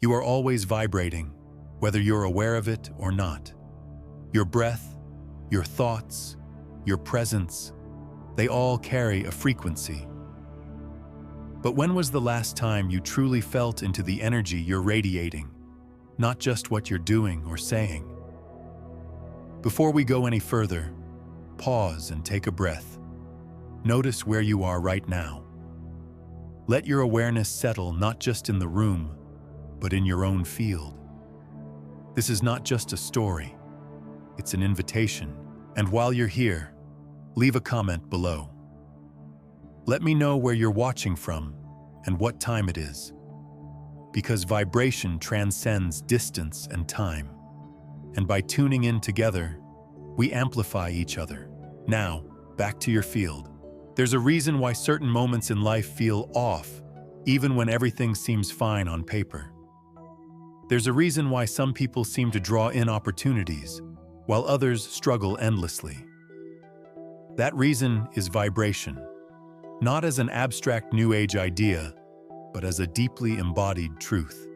You are always vibrating, whether you're aware of it or not. Your breath, your thoughts, your presence, they all carry a frequency. But when was the last time you truly felt into the energy you're radiating, not just what you're doing or saying? Before we go any further, pause and take a breath. Notice where you are right now. Let your awareness settle not just in the room, but in your own field. This is not just a story, it's an invitation. And while you're here, leave a comment below. Let me know where you're watching from and what time it is, because vibration transcends distance and time. And by tuning in together, we amplify each other. Now, back to your field. There's a reason why certain moments in life feel off, even when everything seems fine on paper. There's a reason why some people seem to draw in opportunities, while others struggle endlessly. That reason is vibration, not as an abstract New Age idea, but as a deeply embodied truth.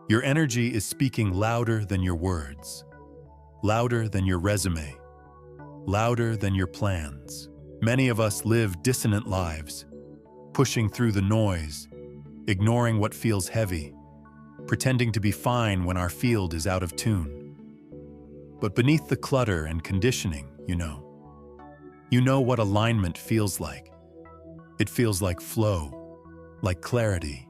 Your energy is speaking louder than your words, louder than your resume, louder than your plans. Many of us live dissonant lives, pushing through the noise, ignoring what feels heavy, pretending to be fine when our field is out of tune. But beneath the clutter and conditioning, you know what alignment feels like. It feels like flow, like clarity,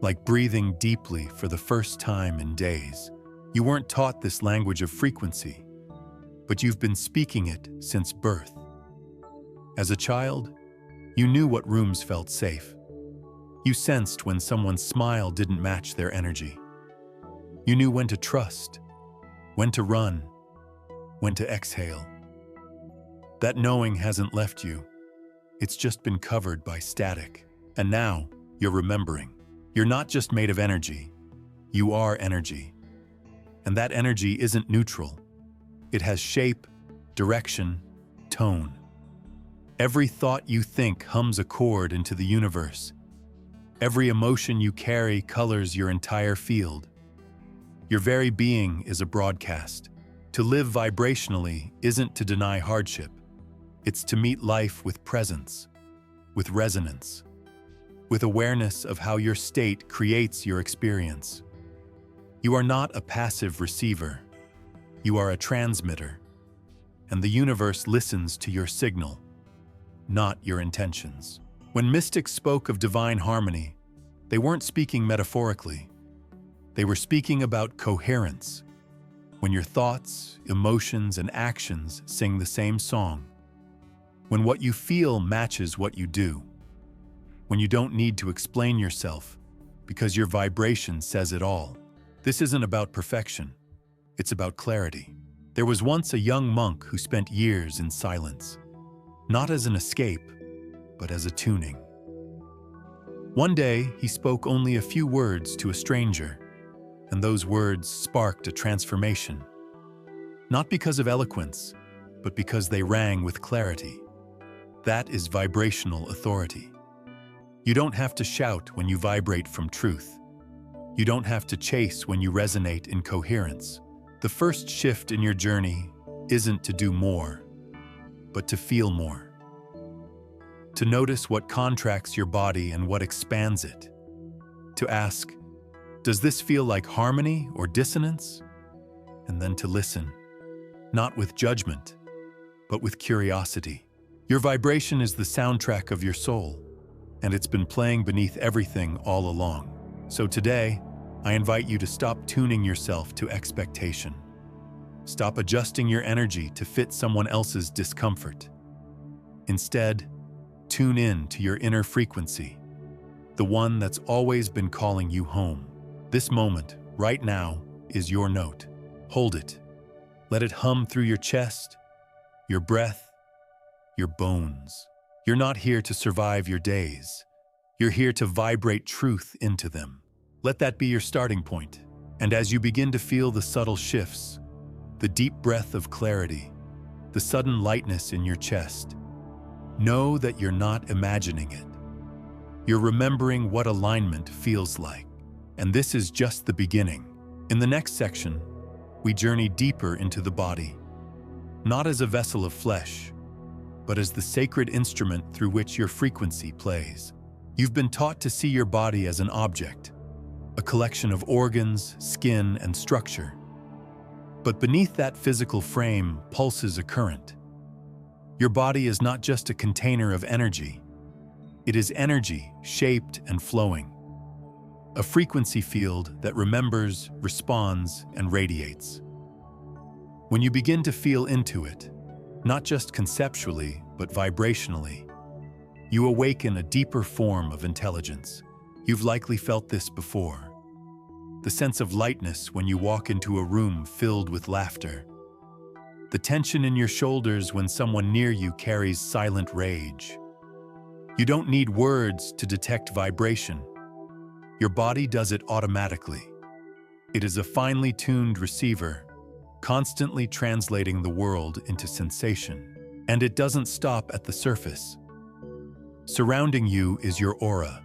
like breathing deeply for the first time in days. You weren't taught this language of frequency, but you've been speaking it since birth. As a child, you knew what rooms felt safe. You sensed when someone's smile didn't match their energy. You knew when to trust, when to run, when to exhale. That knowing hasn't left you. It's just been covered by static. And now, you're remembering. You're not just made of energy. You are energy. And that energy isn't neutral. It has shape, direction, tone. Every thought you think hums a chord into the universe. Every emotion you carry colors your entire field. Your very being is a broadcast. To live vibrationally isn't to deny hardship. It's to meet life with presence, with resonance, with awareness of how your state creates your experience. You are not a passive receiver. You are a transmitter. And the universe listens to your signal, not your intentions. When mystics spoke of divine harmony, they weren't speaking metaphorically. They were speaking about coherence. When your thoughts, emotions, and actions sing the same song. When what you feel matches what you do. When you don't need to explain yourself because your vibration says it all. This isn't about perfection. It's about clarity. There was once a young monk who spent years in silence, not as an escape, but as a tuning. One day, he spoke only a few words to a stranger, and those words sparked a transformation. Not because of eloquence, but because they rang with clarity. That is vibrational authority. You don't have to shout when you vibrate from truth. You don't have to chase when you resonate in coherence. The first shift in your journey isn't to do more, but to feel more. To notice what contracts your body and what expands it. To ask, does this feel like harmony or dissonance? And then to listen, not with judgment, but with curiosity. Your vibration is the soundtrack of your soul, and it's been playing beneath everything all along. So today, I invite you to stop tuning yourself to expectation. Stop adjusting your energy to fit someone else's discomfort. Instead, tune in to your inner frequency, the one that's always been calling you home. This moment, right now, is your note. Hold it. Let it hum through your chest, your breath, your bones. You're not here to survive your days. You're here to vibrate truth into them. Let that be your starting point. And as you begin to feel the subtle shifts, the deep breath of clarity, the sudden lightness in your chest, know that you're not imagining it. You're remembering what alignment feels like. And this is just the beginning. In the next section, we journey deeper into the body, not as a vessel of flesh, but as the sacred instrument through which your frequency plays. You've been taught to see your body as an object, a collection of organs, skin, and structure. But beneath that physical frame pulses a current. Your body is not just a container of energy. It is energy shaped and flowing. A frequency field that remembers, responds, and radiates. When you begin to feel into it, not just conceptually, but vibrationally, you awaken a deeper form of intelligence. You've likely felt this before. The sense of lightness when you walk into a room filled with laughter. The tension in your shoulders when someone near you carries silent rage. You don't need words to detect vibration. Your body does it automatically. It is a finely tuned receiver, constantly translating the world into sensation. And it doesn't stop at the surface. Surrounding you is your aura,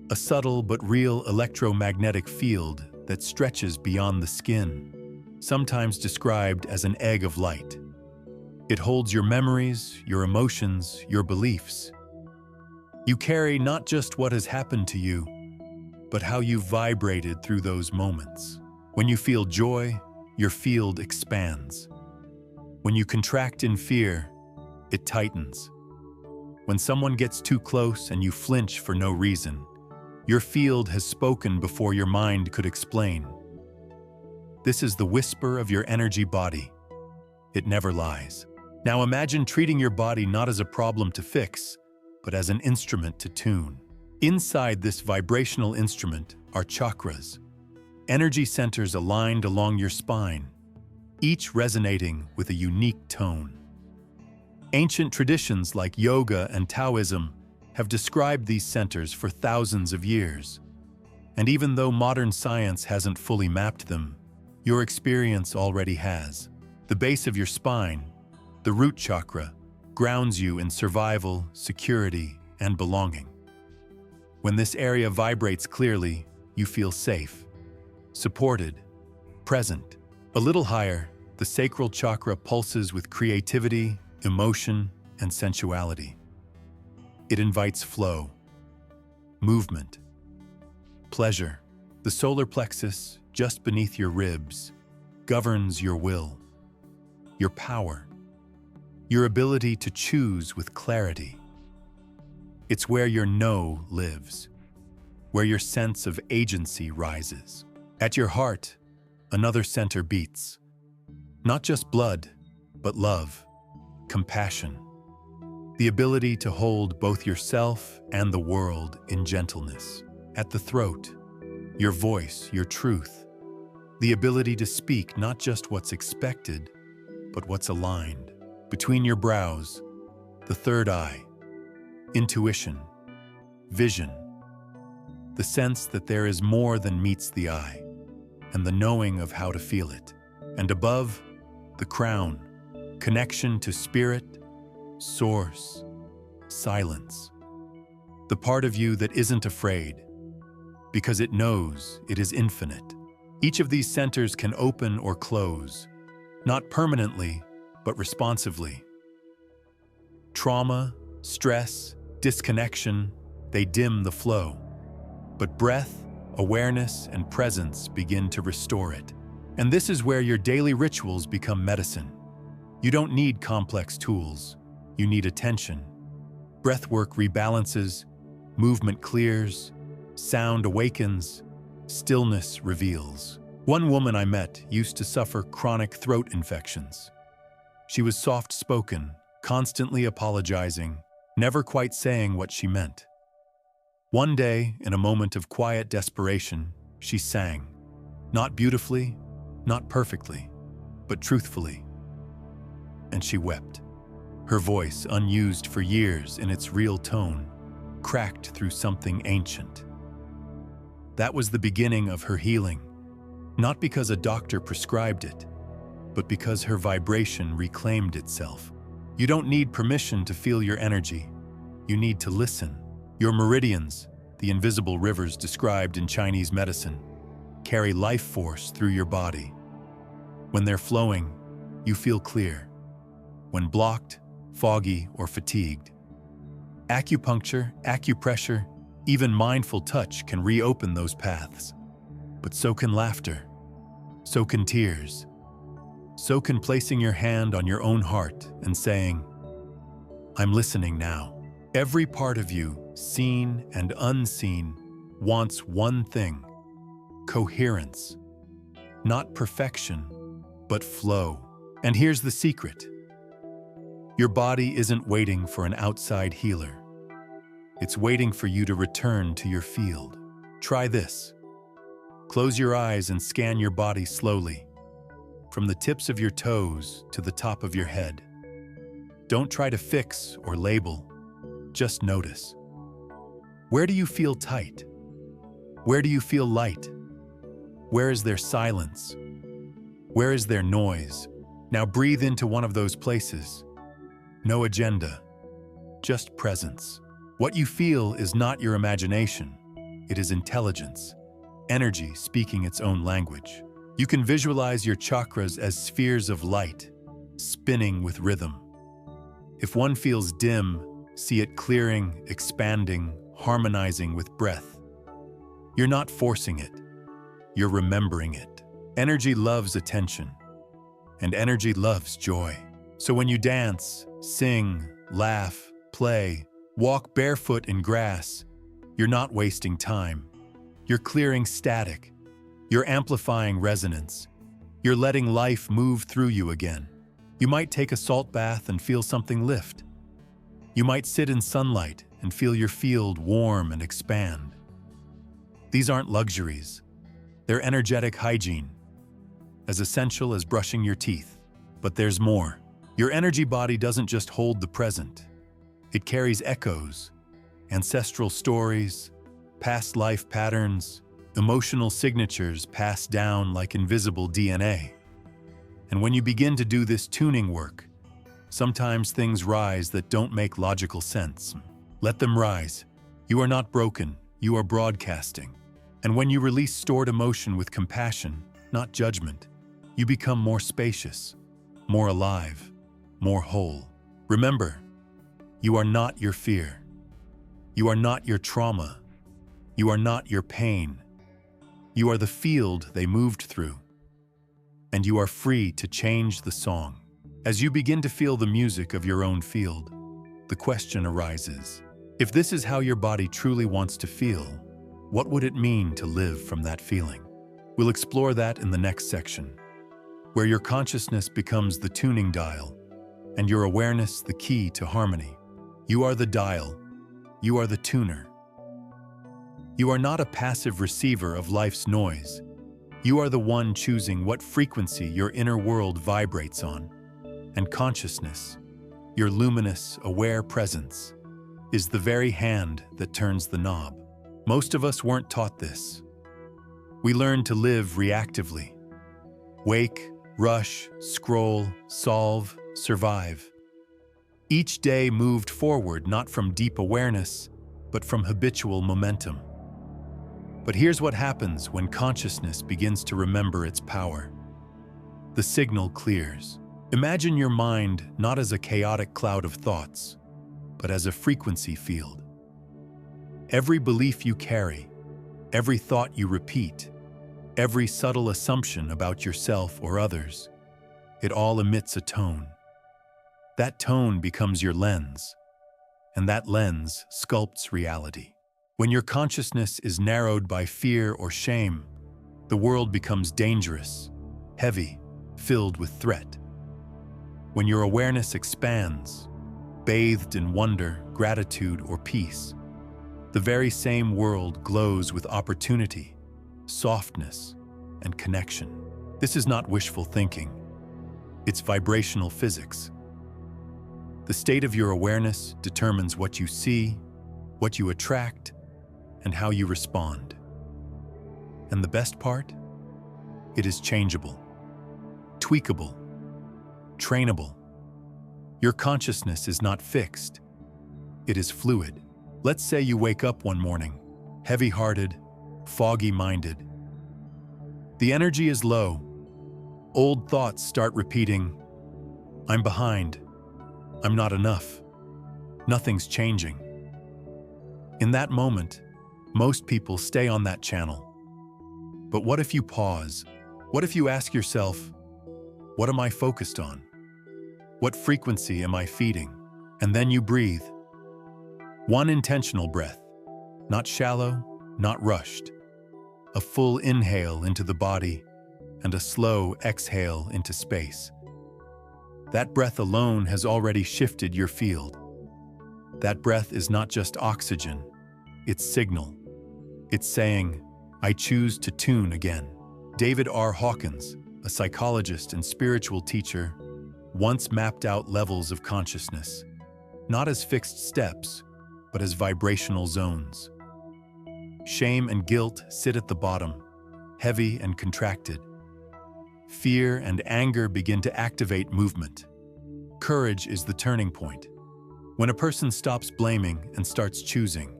a subtle but real electromagnetic field that stretches beyond the skin, sometimes described as an egg of light. It holds your memories, your emotions, your beliefs. You carry not just what has happened to you, but how you've vibrated through those moments. When you feel joy, your field expands. When you contract in fear, it tightens. When someone gets too close and you flinch for no reason, your field has spoken before your mind could explain. This is the whisper of your energy body. It never lies. Now imagine treating your body not as a problem to fix, but as an instrument to tune. Inside this vibrational instrument are chakras, energy centers aligned along your spine, each resonating with a unique tone. Ancient traditions like yoga and Taoism have described these centers for thousands of years. And even though modern science hasn't fully mapped them, your experience already has. The base of your spine, the root chakra, grounds you in survival, security, and belonging. When this area vibrates clearly, you feel safe, supported, present. A little higher, the sacral chakra pulses with creativity, emotion, and sensuality. It invites flow, movement, pleasure. The solar plexus, just beneath your ribs, governs your will, your power, your ability to choose with clarity. It's where your no lives, where your sense of agency rises. At your heart, another center beats. Not just blood, but love, compassion. The ability to hold both yourself and the world in gentleness. At the throat, your voice, your truth. The ability to speak not just what's expected, but what's aligned. Between your brows, the third eye. Intuition, vision. The sense that there is more than meets the eye, and the knowing of how to feel it. And above, the crown, connection to spirit, source, silence. The part of you that isn't afraid, because it knows it is infinite. Each of these centers can open or close, not permanently, but responsively. Trauma, stress, disconnection, they dim the flow. But breath, awareness, and presence begin to restore it. And this is where your daily rituals become medicine. You don't need complex tools. You need attention. Breathwork rebalances, movement clears, sound awakens, stillness reveals. One woman I met used to suffer chronic throat infections. She was soft-spoken, constantly apologizing, never quite saying what she meant. One day, in a moment of quiet desperation, she sang. Not beautifully, not perfectly, but truthfully. And she wept. Her voice, unused for years in its real tone, cracked through something ancient. That was the beginning of her healing, not because a doctor prescribed it, but because her vibration reclaimed itself. You don't need permission to feel your energy. You need to listen. Your meridians, the invisible rivers described in Chinese medicine, carry life force through your body. When they're flowing, you feel clear. When blocked, foggy, or fatigued. Acupuncture, acupressure, even mindful touch can reopen those paths. But so can laughter. So can tears. So can placing your hand on your own heart and saying, "I'm listening now." Every part of you, seen and unseen, wants one thing: coherence. Not perfection, but flow. And here's the secret. Your body isn't waiting for an outside healer. It's waiting for you to return to your field. Try this. Close your eyes and scan your body slowly, from the tips of your toes to the top of your head. Don't try to fix or label, just notice. Where do you feel tight? Where do you feel light? Where is there silence? Where is there noise? Now breathe into one of those places. No agenda, just presence. What you feel is not your imagination. It is intelligence, energy speaking its own language. You can visualize your chakras as spheres of light, spinning with rhythm. If one feels dim, see it clearing, expanding, harmonizing with breath. You're not forcing it. You're remembering it. Energy loves attention, and energy loves joy. So when you dance, sing, laugh, play, walk barefoot in grass, you're not wasting time. You're clearing static. You're amplifying resonance. You're letting life move through you again. You might take a salt bath and feel something lift. You might sit in sunlight and feel your field warm and expand. These aren't luxuries. They're energetic hygiene, as essential as brushing your teeth. But there's more. Your energy body doesn't just hold the present. It carries echoes, ancestral stories, past life patterns, emotional signatures passed down like invisible DNA. And when you begin to do this tuning work, sometimes things rise that don't make logical sense. Let them rise. You are not broken, you are broadcasting. And when you release stored emotion with compassion, not judgment, you become more spacious, more alive, more whole. Remember, you are not your fear. You are not your trauma. You are not your pain. You are the field they moved through. And you are free to change the song. As you begin to feel the music of your own field, the question arises, if this is how your body truly wants to feel, what would it mean to live from that feeling? We'll explore that in the next section, where your consciousness becomes the tuning dial and your awareness the key to harmony. You are the dial. You are the tuner. You are not a passive receiver of life's noise. You are the one choosing what frequency your inner world vibrates on. And consciousness, your luminous, aware presence, is the very hand that turns the knob. Most of us weren't taught this. We learned to live reactively. Wake, rush, scroll, solve, survive. Each day moved forward not from deep awareness, but from habitual momentum. But here's what happens when consciousness begins to remember its power. The signal clears. Imagine your mind not as a chaotic cloud of thoughts, but as a frequency field. Every belief you carry, every thought you repeat, every subtle assumption about yourself or others, it all emits a tone. That tone becomes your lens, and that lens sculpts reality. When your consciousness is narrowed by fear or shame, the world becomes dangerous, heavy, filled with threat. When your awareness expands, bathed in wonder, gratitude, or peace, the very same world glows with opportunity, softness, and connection. This is not wishful thinking. It's vibrational physics. The state of your awareness determines what you see, what you attract, and how you respond. And the best part? It is changeable, tweakable, trainable. Your consciousness is not fixed. It is fluid. Let's say you wake up one morning, heavy-hearted, foggy-minded. The energy is low. Old thoughts start repeating, "I'm behind. I'm not enough. Nothing's changing." In that moment, most people stay on that channel. But what if you pause? What if you ask yourself, what am I focused on? What frequency am I feeding? And then you breathe. One intentional breath, not shallow, not rushed. A full inhale into the body and a slow exhale into space. That breath alone has already shifted your field. That breath is not just oxygen, it's signal. It's saying, I choose to tune again. David R. Hawkins, a psychologist and spiritual teacher, once mapped out levels of consciousness, not as fixed steps, but as vibrational zones. Shame and guilt sit at the bottom, heavy and contracted. Fear and anger begin to activate movement. Courage is the turning point. When a person stops blaming and starts choosing,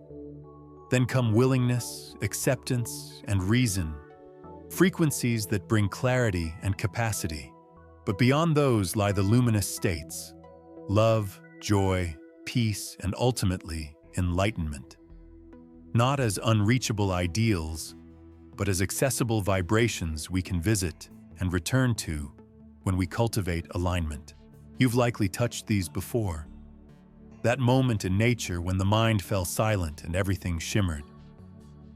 then come willingness, acceptance, and reason, frequencies that bring clarity and capacity. But beyond those lie the luminous states: love, joy, peace, and ultimately, enlightenment. Not as unreachable ideals, but as accessible vibrations we can visit and return to when we cultivate alignment. You've likely touched these before. That moment in nature when the mind fell silent and everything shimmered.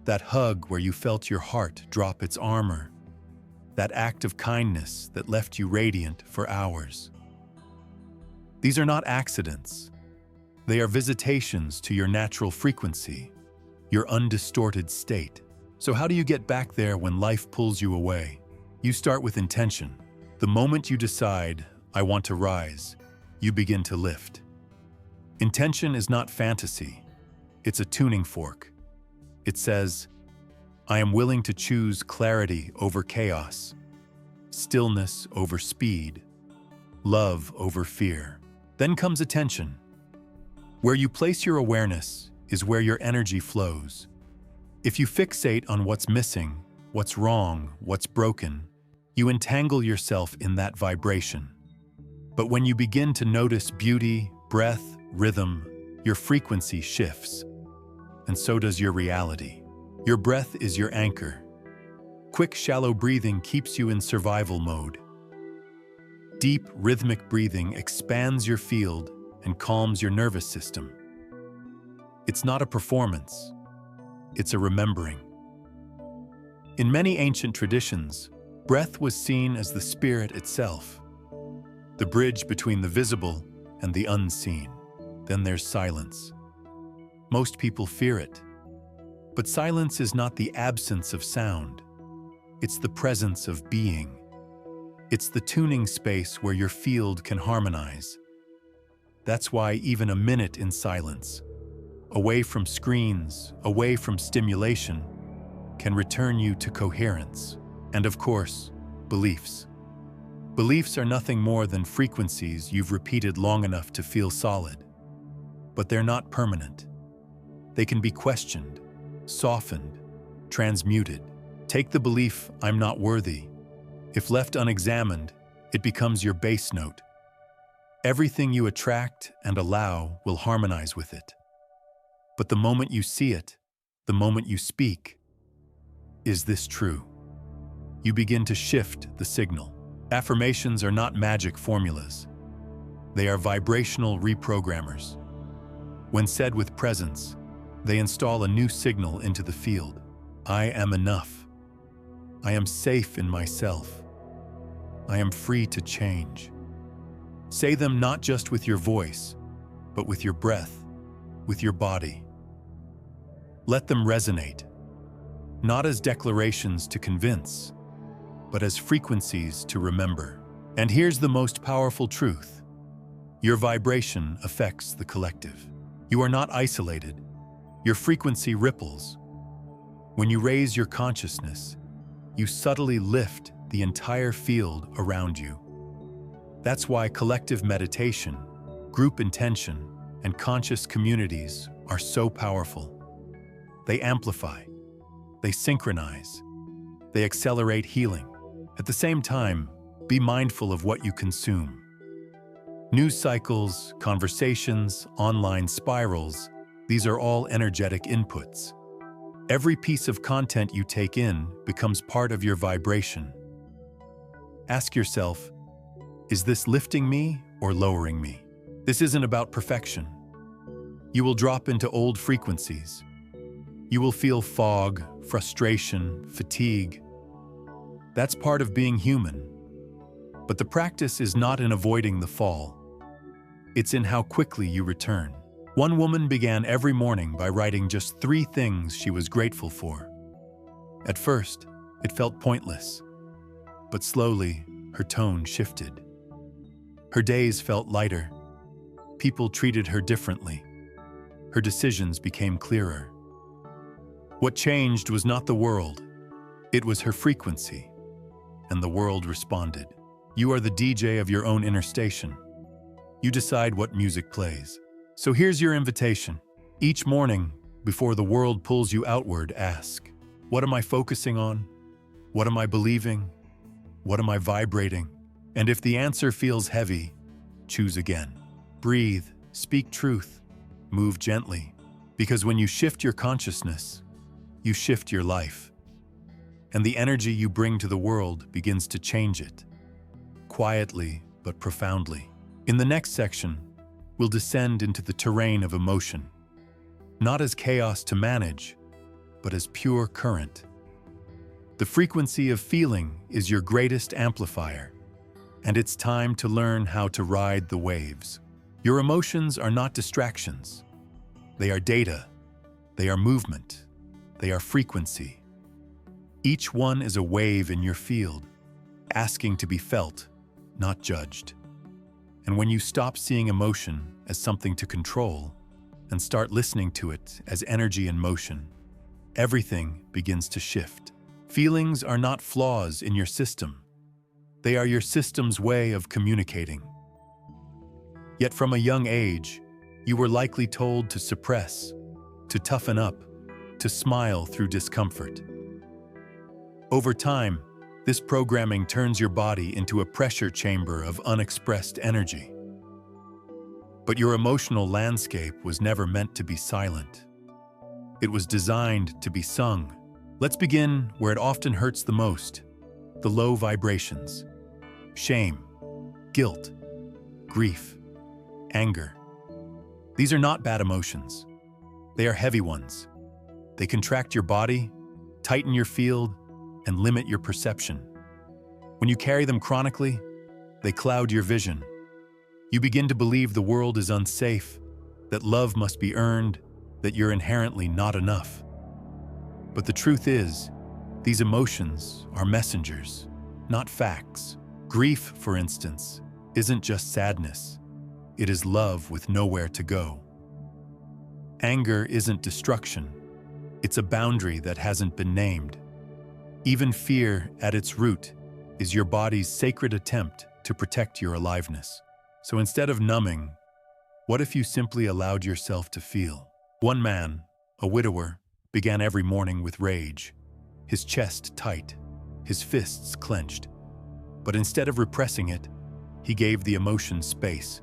That hug where you felt your heart drop its armor. That act of kindness that left you radiant for hours. These are not accidents. They are visitations to your natural frequency, your undistorted state. So how do you get back there when life pulls you away? You start with intention. The moment you decide, I want to rise, you begin to lift. Intention is not fantasy. It's a tuning fork. It says, I am willing to choose clarity over chaos, stillness over speed, love over fear. Then comes attention. Where you place your awareness is where your energy flows. If you fixate on what's missing, what's wrong, what's broken, you entangle yourself in that vibration. But when you begin to notice beauty, breath, rhythm, your frequency shifts. And so does your reality. Your breath is your anchor. Quick, shallow breathing keeps you in survival mode. Deep, rhythmic breathing expands your field and calms your nervous system. It's not a performance. It's a remembering. In many ancient traditions, breath was seen as the spirit itself, the bridge between the visible and the unseen. Then there's silence. Most people fear it. But silence is not the absence of sound. It's the presence of being. It's the tuning space where your field can harmonize. That's why even a minute in silence, away from screens, away from stimulation, can return you to coherence. And of course, beliefs. Beliefs are nothing more than frequencies you've repeated long enough to feel solid. But they're not permanent. They can be questioned, softened, transmuted. Take the belief, I'm not worthy. If left unexamined, it becomes your bass note. Everything you attract and allow will harmonize with it. But the moment you see it, the moment you speak, is this true? You begin to shift the signal. Affirmations are not magic formulas. They are vibrational reprogrammers. When said with presence, they install a new signal into the field. I am enough. I am safe in myself. I am free to change. Say them not just with your voice, but with your breath, with your body. Let them resonate, not as declarations to convince, but as frequencies to remember. And here's the most powerful truth. Your vibration affects the collective. You are not isolated. Your frequency ripples. When you raise your consciousness, you subtly lift the entire field around you. That's why collective meditation, group intention, and conscious communities are so powerful. They amplify, they synchronize, they accelerate healing. At the same time, be mindful of what you consume. News cycles, conversations, online spirals, these are all energetic inputs. Every piece of content you take in becomes part of your vibration. Ask yourself, is this lifting me or lowering me? This isn't about perfection. You will drop into old frequencies. You will feel fog, frustration, fatigue. That's part of being human. But the practice is not in avoiding the fall. It's in how quickly you return. One woman began every morning by writing just 3 things she was grateful for. At first, it felt pointless, but slowly, her tone shifted. Her days felt lighter. People treated her differently. Her decisions became clearer. What changed was not the world. It was her frequency, and the world responded. You are the DJ of your own inner station. You decide what music plays. So here's your invitation. Each morning, before the world pulls you outward, ask, what am I focusing on? What am I believing? What am I vibrating? And if the answer feels heavy, choose again. Breathe, speak truth, move gently. Because when you shift your consciousness, you shift your life. And the energy you bring to the world begins to change it. Quietly, but profoundly. In the next section, we'll descend into the terrain of emotion, not as chaos to manage, but as pure current. The frequency of feeling is your greatest amplifier, and it's time to learn how to ride the waves. Your emotions are not distractions. They are data. They are movement. They are frequency. Each one is a wave in your field, asking to be felt, not judged. And when you stop seeing emotion as something to control and start listening to it as energy in motion, everything begins to shift. Feelings are not flaws in your system. They are your system's way of communicating. Yet from a young age, you were likely told to suppress, to toughen up, to smile through discomfort. Over time, this programming turns your body into a pressure chamber of unexpressed energy. But your emotional landscape was never meant to be silent. It was designed to be sung. Let's begin where it often hurts the most, the low vibrations. Shame, guilt, grief, anger. These are not bad emotions. They are heavy ones. They contract your body, tighten your field, and limit your perception. When you carry them chronically, they cloud your vision. You begin to believe the world is unsafe, that love must be earned, that you're inherently not enough. But the truth is, these emotions are messengers, not facts. Grief, for instance, isn't just sadness. It is love with nowhere to go. Anger isn't destruction. It's a boundary that hasn't been named. Even fear, at its root, is your body's sacred attempt to protect your aliveness. So instead of numbing, what if you simply allowed yourself to feel? One man, a widower, began every morning with rage, his chest tight, his fists clenched. But instead of repressing it, he gave the emotion space.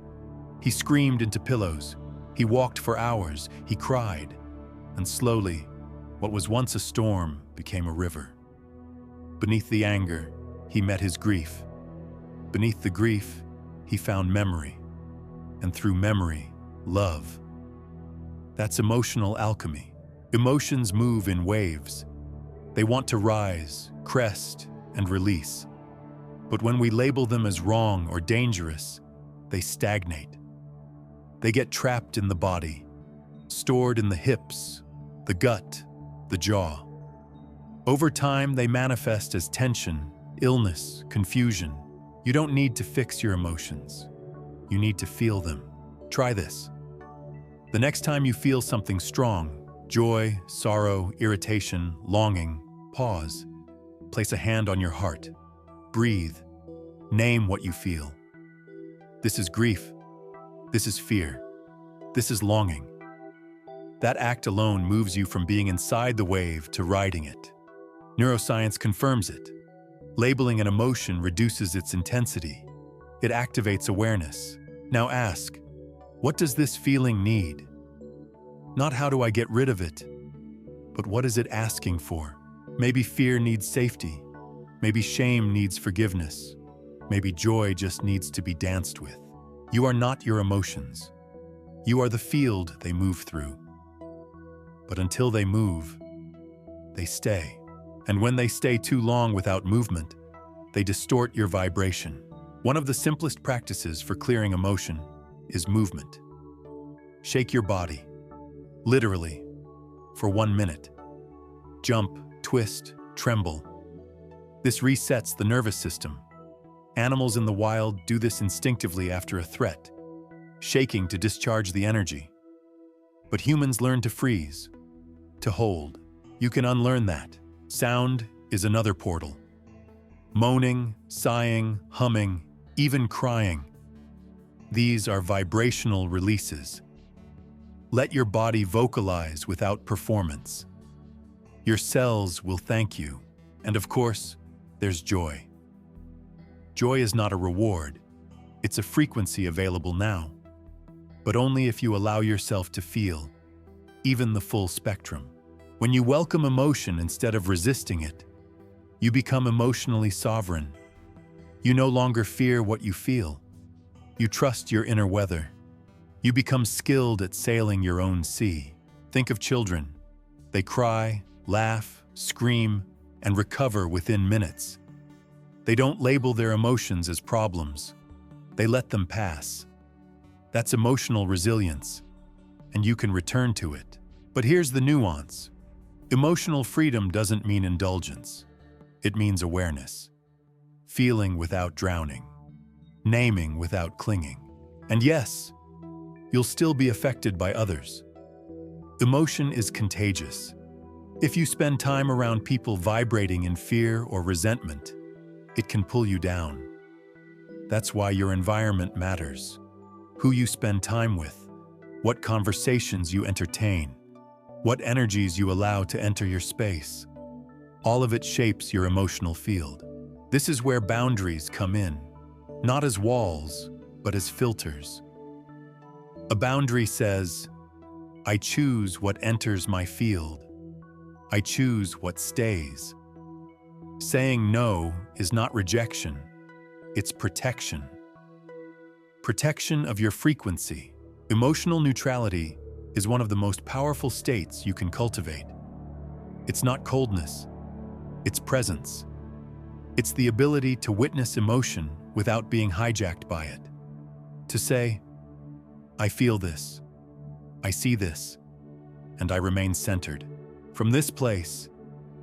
He screamed into pillows, he walked for hours, he cried, and slowly, what was once a storm became a river. Beneath the anger, he met his grief. Beneath the grief, he found memory. And through memory, love. That's emotional alchemy. Emotions move in waves. They want to rise, crest, and release. But when we label them as wrong or dangerous, they stagnate. They get trapped in the body, stored in the hips, the gut, the jaw. Over time, they manifest as tension, illness, confusion. You don't need to fix your emotions. You need to feel them. Try this. The next time you feel something strong, joy, sorrow, irritation, longing, pause. Place a hand on your heart. Breathe. Name what you feel. This is grief. This is fear. This is longing. That act alone moves you from being inside the wave to riding it. Neuroscience confirms it. Labeling an emotion reduces its intensity. It activates awareness. Now ask, what does this feeling need? Not how do I get rid of it, but what is it asking for? Maybe fear needs safety. Maybe shame needs forgiveness. Maybe joy just needs to be danced with. You are not your emotions. You are the field they move through. But until they move, they stay. And when they stay too long without movement, they distort your vibration. One of the simplest practices for clearing emotion is movement. Shake your body, literally, for 1 minute. Jump, twist, tremble. This resets the nervous system. Animals in the wild do this instinctively after a threat, shaking to discharge the energy. But humans learn to freeze, to hold. You can unlearn that. Sound is another portal. Moaning, sighing, humming, even crying. These are vibrational releases. Let your body vocalize without performance. Your cells will thank you. And of course, there's joy. Joy is not a reward. It's a frequency available now. But only if you allow yourself to feel, even the full spectrum. When you welcome emotion instead of resisting it, you become emotionally sovereign. You no longer fear what you feel. You trust your inner weather. You become skilled at sailing your own sea. Think of children. They cry, laugh, scream, and recover within minutes. They don't label their emotions as problems. They let them pass. That's emotional resilience, and you can return to it. But here's the nuance. Emotional freedom doesn't mean indulgence. It means awareness. Feeling without drowning. Naming without clinging. And yes, you'll still be affected by others. Emotion is contagious. If you spend time around people vibrating in fear or resentment, it can pull you down. That's why your environment matters. Who you spend time with, what conversations you entertain, what energies you allow to enter your space. All of it shapes your emotional field. This is where boundaries come in, not as walls, but as filters. A boundary says, I choose what enters my field. I choose what stays. Saying no is not rejection, it's protection. Protection of your frequency. Emotional neutrality is one of the most powerful states you can cultivate. It's not coldness, it's presence. It's the ability to witness emotion without being hijacked by it. To say, I feel this, I see this, and I remain centered. From this place,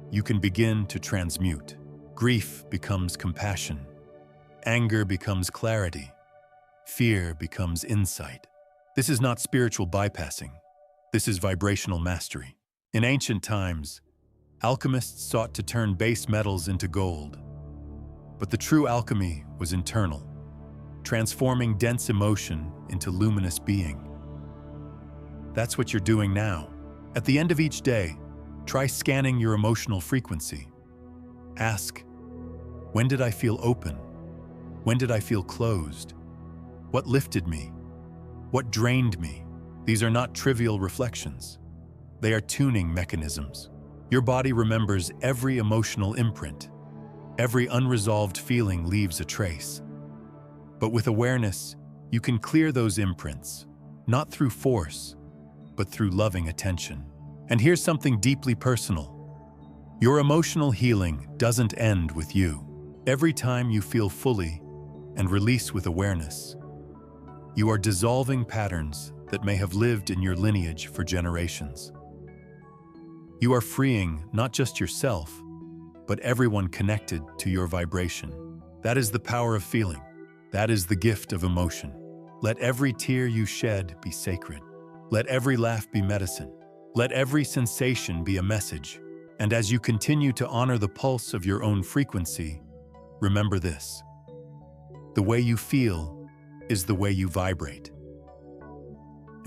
you can begin to transmute. Grief becomes compassion. Anger becomes clarity. Fear becomes insight. This is not spiritual bypassing. This is vibrational mastery. In ancient times, alchemists sought to turn base metals into gold. But the true alchemy was internal, transforming dense emotion into luminous being. That's what you're doing now. At the end of each day, try scanning your emotional frequency. Ask, when did I feel open? When did I feel closed? What lifted me? What drained me? These are not trivial reflections. They are tuning mechanisms. Your body remembers every emotional imprint. Every unresolved feeling leaves a trace. But with awareness, you can clear those imprints, not through force, but through loving attention. And here's something deeply personal. Your emotional healing doesn't end with you. Every time you feel fully and release with awareness, you are dissolving patterns that may have lived in your lineage for generations. You are freeing not just yourself, but everyone connected to your vibration. That is the power of feeling. That is the gift of emotion. Let every tear you shed be sacred. Let every laugh be medicine. Let every sensation be a message. And as you continue to honor the pulse of your own frequency, remember this. The way you feel is the way you vibrate.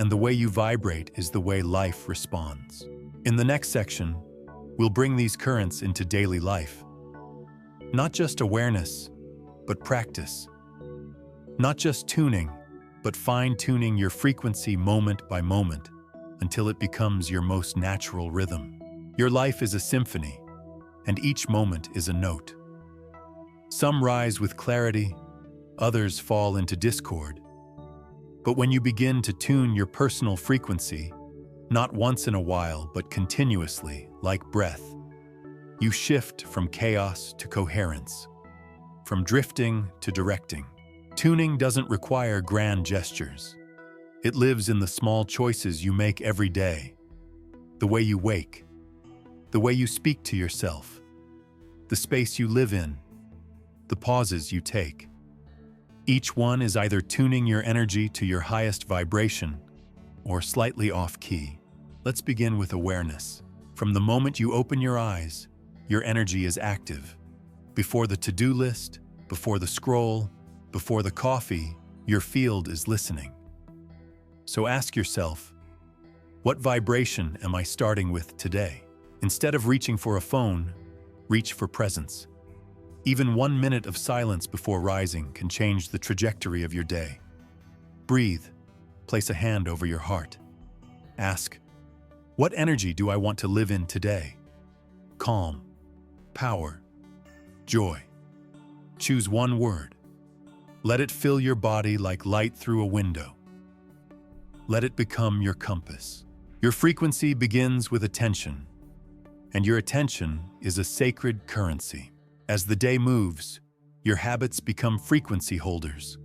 and the way you vibrate is the way life responds. In the next section, we'll bring these currents into daily life. Not just awareness, but practice. Not just tuning, but fine-tuning your frequency moment by moment until it becomes your most natural rhythm. Your life is a symphony, and each moment is a note. Some rise with clarity, others fall into discord. But when you begin to tune your personal frequency, not once in a while, but continuously, like breath, you shift from chaos to coherence, from drifting to directing. Tuning doesn't require grand gestures. It lives in the small choices you make every day. The way you wake, the way you speak to yourself, the space you live in, the pauses you take. Each one is either tuning your energy to your highest vibration or slightly off-key. Let's begin with awareness. From the moment you open your eyes, your energy is active. Before the to-do list, before the scroll, before the coffee, your field is listening. So ask yourself, what vibration am I starting with today? Instead of reaching for a phone, reach for presence. Even 1 minute of silence before rising can change the trajectory of your day. Breathe. Place a hand over your heart. Ask, what energy do I want to live in today? Calm, power, joy. Choose one word. Let it fill your body like light through a window. Let it become your compass. Your frequency begins with attention, and your attention is a sacred currency. As the day moves, your habits become frequency holders.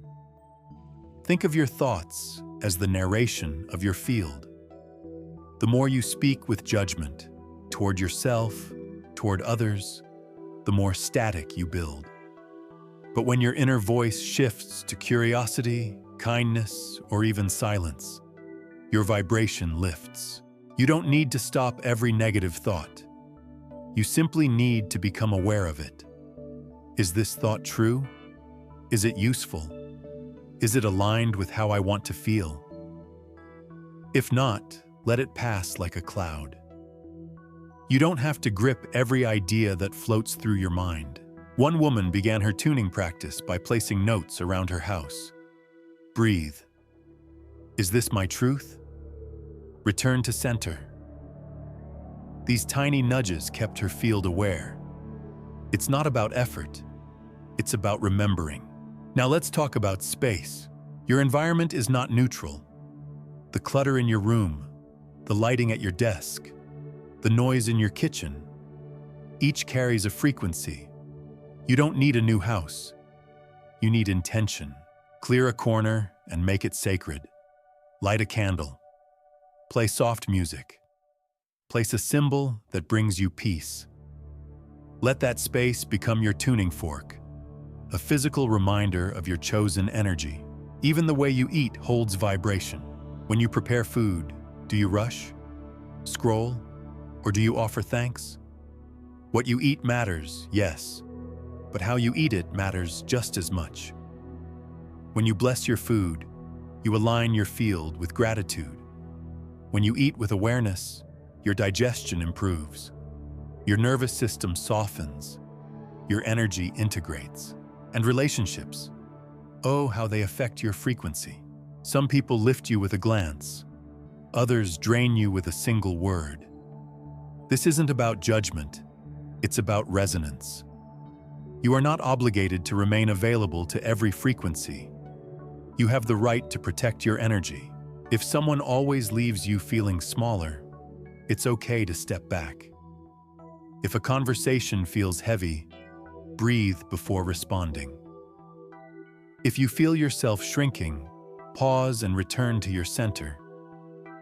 Think of your thoughts as the narration of your field. The more you speak with judgment, toward yourself, toward others, the more static you build. But when your inner voice shifts to curiosity, kindness, or even silence, your vibration lifts. You don't need to stop every negative thought. You simply need to become aware of it. Is this thought true? Is it useful? Is it aligned with how I want to feel? If not, let it pass like a cloud. You don't have to grip every idea that floats through your mind. One woman began her tuning practice by placing notes around her house. Breathe. Is this my truth? Return to center. These tiny nudges kept her field aware. It's not about effort. It's about remembering. Now let's talk about space. Your environment is not neutral. The clutter in your room, the lighting at your desk, the noise in your kitchen, each carries a frequency. You don't need a new house. You need intention. Clear a corner and make it sacred. Light a candle. Play soft music. Place a symbol that brings you peace. Let that space become your tuning fork, a physical reminder of your chosen energy. Even the way you eat holds vibration. When you prepare food, do you rush, scroll, or do you offer thanks? What you eat matters, yes, but how you eat it matters just as much. When you bless your food, you align your field with gratitude. When you eat with awareness, your digestion improves. Your nervous system softens. Your energy integrates. And relationships, oh, how they affect your frequency. Some people lift you with a glance. Others drain you with a single word. This isn't about judgment. It's about resonance. You are not obligated to remain available to every frequency. You have the right to protect your energy. If someone always leaves you feeling smaller, it's okay to step back. If a conversation feels heavy, breathe before responding. If you feel yourself shrinking, pause and return to your center.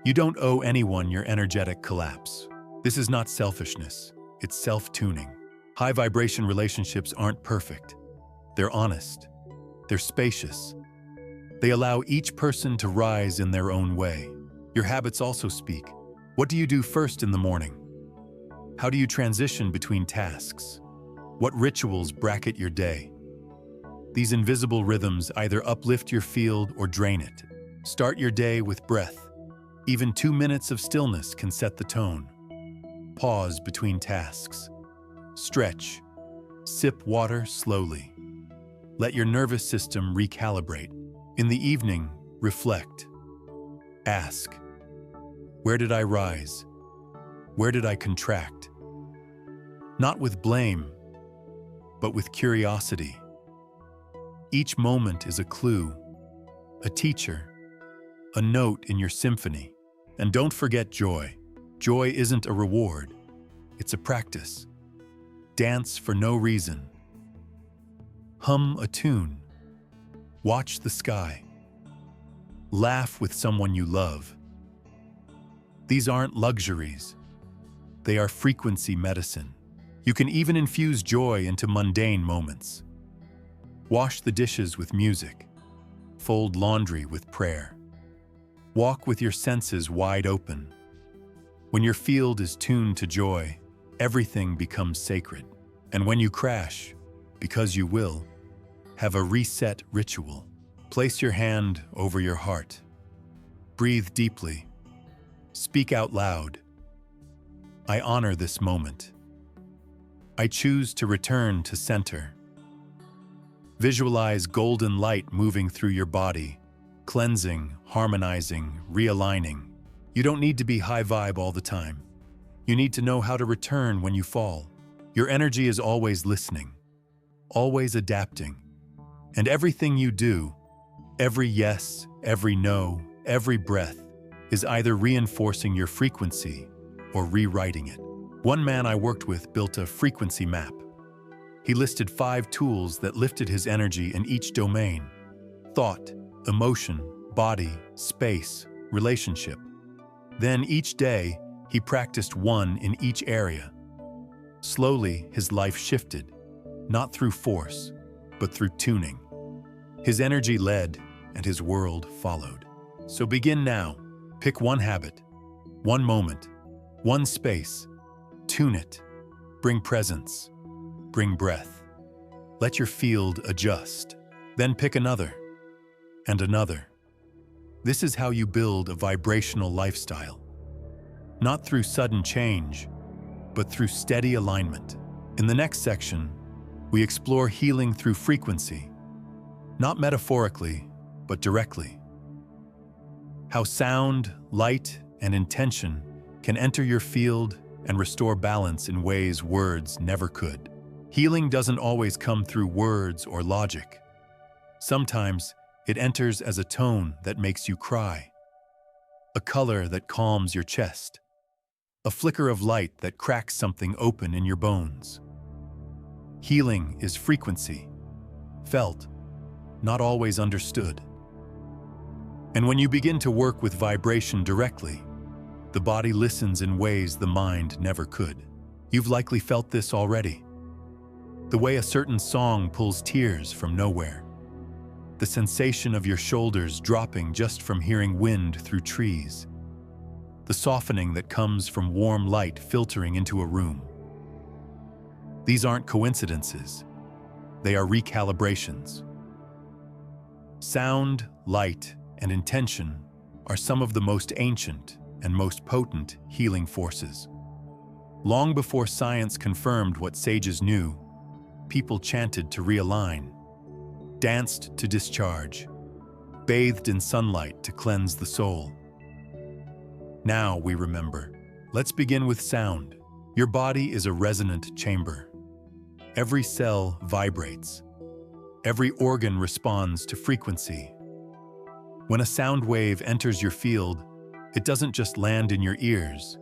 You don't owe anyone your energetic collapse. This is not selfishness, it's self-tuning. High-vibration relationships aren't perfect. They're honest. They're spacious. They allow each person to rise in their own way. Your habits also speak. What do you do first in the morning? How do you transition between tasks? What rituals bracket your day? These invisible rhythms either uplift your field or drain it. Start your day with breath. Even 2 minutes of stillness can set the tone. Pause between tasks. Stretch. Sip water slowly. Let your nervous system recalibrate. In the evening, reflect. Ask, where did I rise? Where did I contract? Not with blame, but with curiosity. Each moment is a clue, a teacher, a note in your symphony. And don't forget joy. Joy isn't a reward, it's a practice. Dance for no reason. Hum a tune. Watch the sky. Laugh with someone you love. These aren't luxuries. They are frequency medicine. You can even infuse joy into mundane moments. Wash the dishes with music. Fold laundry with prayer. Walk with your senses wide open. When your field is tuned to joy, everything becomes sacred. And when you crash, because you will, have a reset ritual. Place your hand over your heart. Breathe deeply. Speak out loud. I honor this moment. I choose to return to center. Visualize golden light moving through your body, cleansing, harmonizing, realigning. You don't need to be high vibe all the time. You need to know how to return when you fall. Your energy is always listening, always adapting. And everything you do, every yes, every no, every breath, is either reinforcing your frequency or rewriting it. One man I worked with built a frequency map. He listed 5 tools that lifted his energy in each domain: thought, emotion, body, space, relationship. Then each day, he practiced one in each area. Slowly, his life shifted, not through force, but through tuning. His energy led, and his world followed. So begin now. Pick one habit, one moment, one space. Tune it. Bring presence. Bring breath. Let your field adjust. Then pick another, and another. This is how you build a vibrational lifestyle. Not through sudden change, but through steady alignment. In the next section, we explore healing through frequency, not metaphorically, but directly. How sound, light, and intention can enter your field and restore balance in ways words never could. Healing doesn't always come through words or logic. Sometimes it enters as a tone that makes you cry, a color that calms your chest, a flicker of light that cracks something open in your bones. Healing is frequency, felt, not always understood. And when you begin to work with vibration directly, the body listens in ways the mind never could. You've likely felt this already. The way a certain song pulls tears from nowhere. The sensation of your shoulders dropping just from hearing wind through trees. The softening that comes from warm light filtering into a room. These aren't coincidences. They are recalibrations. Sound, light, and intention are some of the most ancient and most potent healing forces. Long before science confirmed what sages knew, people chanted to realign, danced to discharge, bathed in sunlight to cleanse the soul. Now we remember. Let's begin with sound. Your body is a resonant chamber. Every cell vibrates. Every organ responds to frequency. When a sound wave enters your field, it doesn't just land in your ears.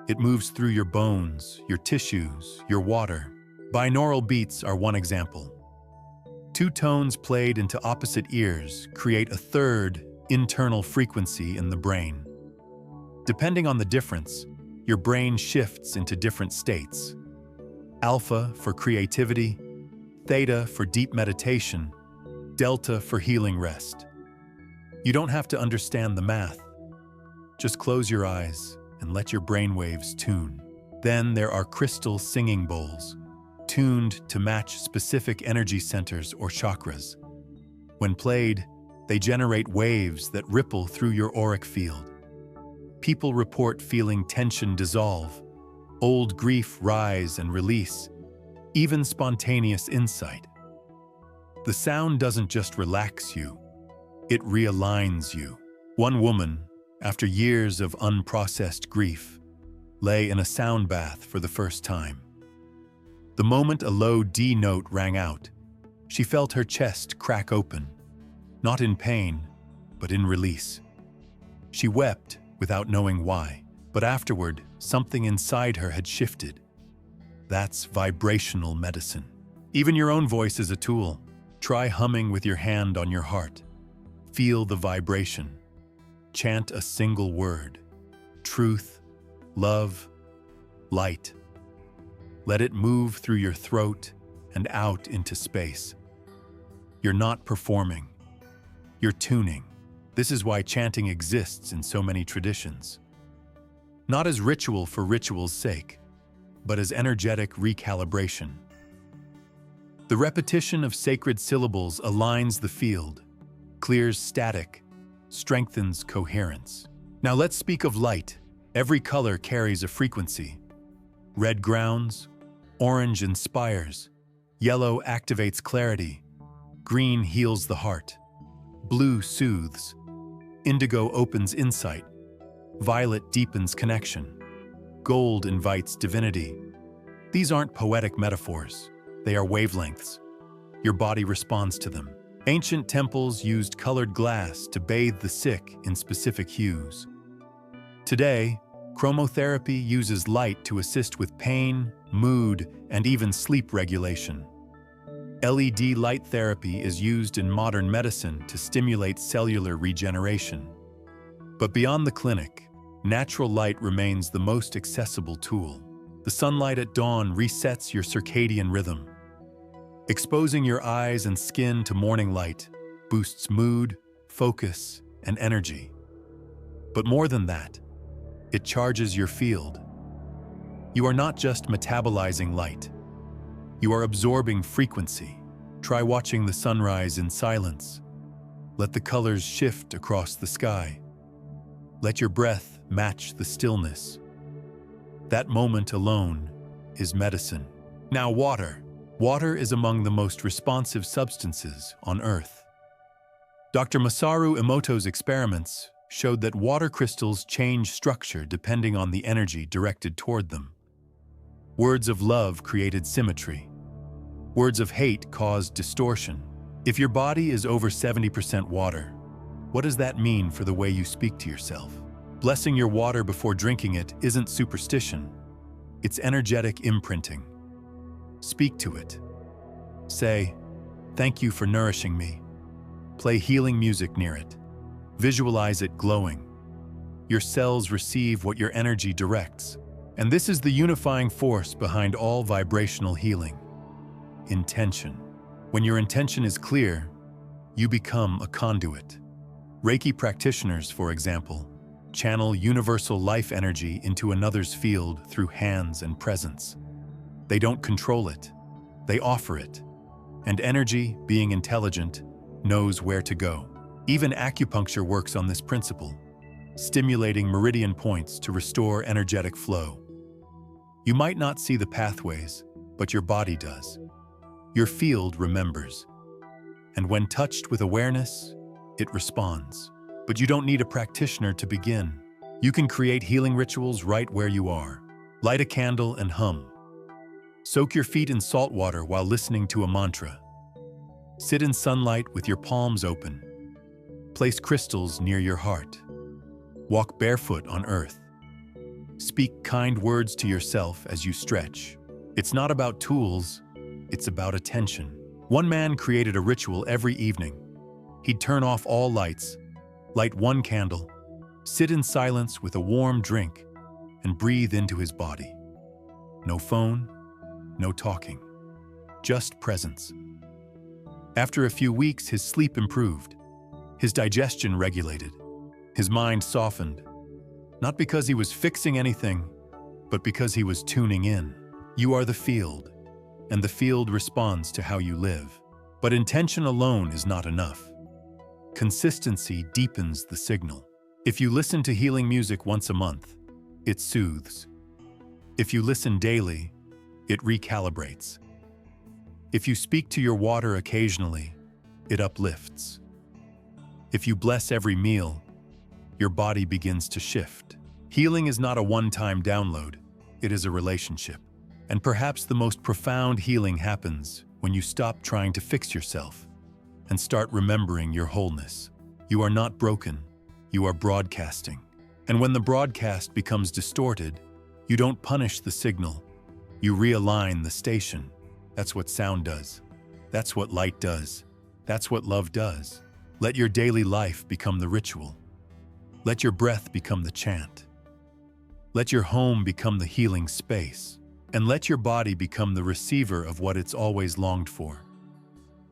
It moves through your bones, your tissues, your water. Binaural beats are one example. 2 tones played into opposite ears create a third, internal frequency in the brain. Depending on the difference, your brain shifts into different states. Alpha for creativity, theta for deep meditation, delta for healing rest. You don't have to understand the math. Just close your eyes and let your brainwaves tune. Then there are crystal singing bowls, tuned to match specific energy centers or chakras. When played, they generate waves that ripple through your auric field. People report feeling tension dissolve, old grief rise and release, even spontaneous insight. The sound doesn't just relax you, it realigns you. One woman, after years of unprocessed grief, lay in a sound bath for the first time. The moment a low D note rang out, she felt her chest crack open, not in pain, but in release. She wept without knowing why, but afterward, something inside her had shifted. That's vibrational medicine. Even your own voice is a tool. Try humming with your hand on your heart. Feel the vibration. Chant a single word. Truth, love, light. Let it move through your throat and out into space. You're not performing. You're tuning. This is why chanting exists in so many traditions. Not as ritual for ritual's sake, but as energetic recalibration. The repetition of sacred syllables aligns the field, clears static, strengthens coherence. Now let's speak of light. Every color carries a frequency. Red grounds, orange inspires, yellow activates clarity, green heals the heart, blue soothes, indigo opens insight, violet deepens connection, gold invites divinity. These aren't poetic metaphors, they are wavelengths. Your body responds to them. Ancient temples used colored glass to bathe the sick in specific hues. Today, chromotherapy uses light to assist with pain, mood, and even sleep regulation. LED light therapy is used in modern medicine to stimulate cellular regeneration. But beyond the clinic, natural light remains the most accessible tool. The sunlight at dawn resets your circadian rhythm. Exposing your eyes and skin to morning light boosts mood, focus, and energy. But more than that, it charges your field. You are not just metabolizing light. You are absorbing frequency. Try watching the sunrise in silence. Let the colors shift across the sky. Let your breath match the stillness. That moment alone is medicine. Now water. Water is among the most responsive substances on Earth. Dr. Masaru Emoto's experiments showed that water crystals change structure depending on the energy directed toward them. Words of love created symmetry. Words of hate caused distortion. If your body is over 70% water, what does that mean for the way you speak to yourself? Blessing your water before drinking it isn't superstition. It's energetic imprinting. Speak to it. Say, "Thank you for nourishing me." Play healing music near it. Visualize it glowing. Your cells receive what your energy directs. And this is the unifying force behind all vibrational healing. Intention. When your intention is clear, you become a conduit. Reiki practitioners, for example, channel universal life energy into another's field through hands and presence. They don't control it, they offer it. And energy, being intelligent, knows where to go. Even acupuncture works on this principle, stimulating meridian points to restore energetic flow. You might not see the pathways, but your body does. Your field remembers. And when touched with awareness, it responds. But you don't need a practitioner to begin. You can create healing rituals right where you are. Light a candle and hum. Soak your feet in salt water while listening to a mantra. Sit in sunlight with your palms open. Place crystals near your heart. Walk barefoot on earth. Speak kind words to yourself as you stretch. It's not about tools, it's about attention. One man created a ritual every evening. He'd turn off all lights, light one candle, sit in silence with a warm drink, and breathe into his body. No phone, no talking, just presence. After a few weeks, his sleep improved. His digestion regulated. His mind softened. Not because he was fixing anything, but because he was tuning in. You are the field, and the field responds to how you live. But intention alone is not enough. Consistency deepens the signal. If you listen to healing music once a month, it soothes. If you listen daily, it recalibrates. If you speak to your water occasionally, it uplifts. If you bless every meal, your body begins to shift. Healing is not a one-time download, it is a relationship. And perhaps the most profound healing happens when you stop trying to fix yourself and start remembering your wholeness. You are not broken, you are broadcasting. And when the broadcast becomes distorted, you don't punish the signal, you realign the station. That's what sound does. That's what light does. That's what love does. Let your daily life become the ritual. Let your breath become the chant. Let your home become the healing space. And let your body become the receiver of what it's always longed for.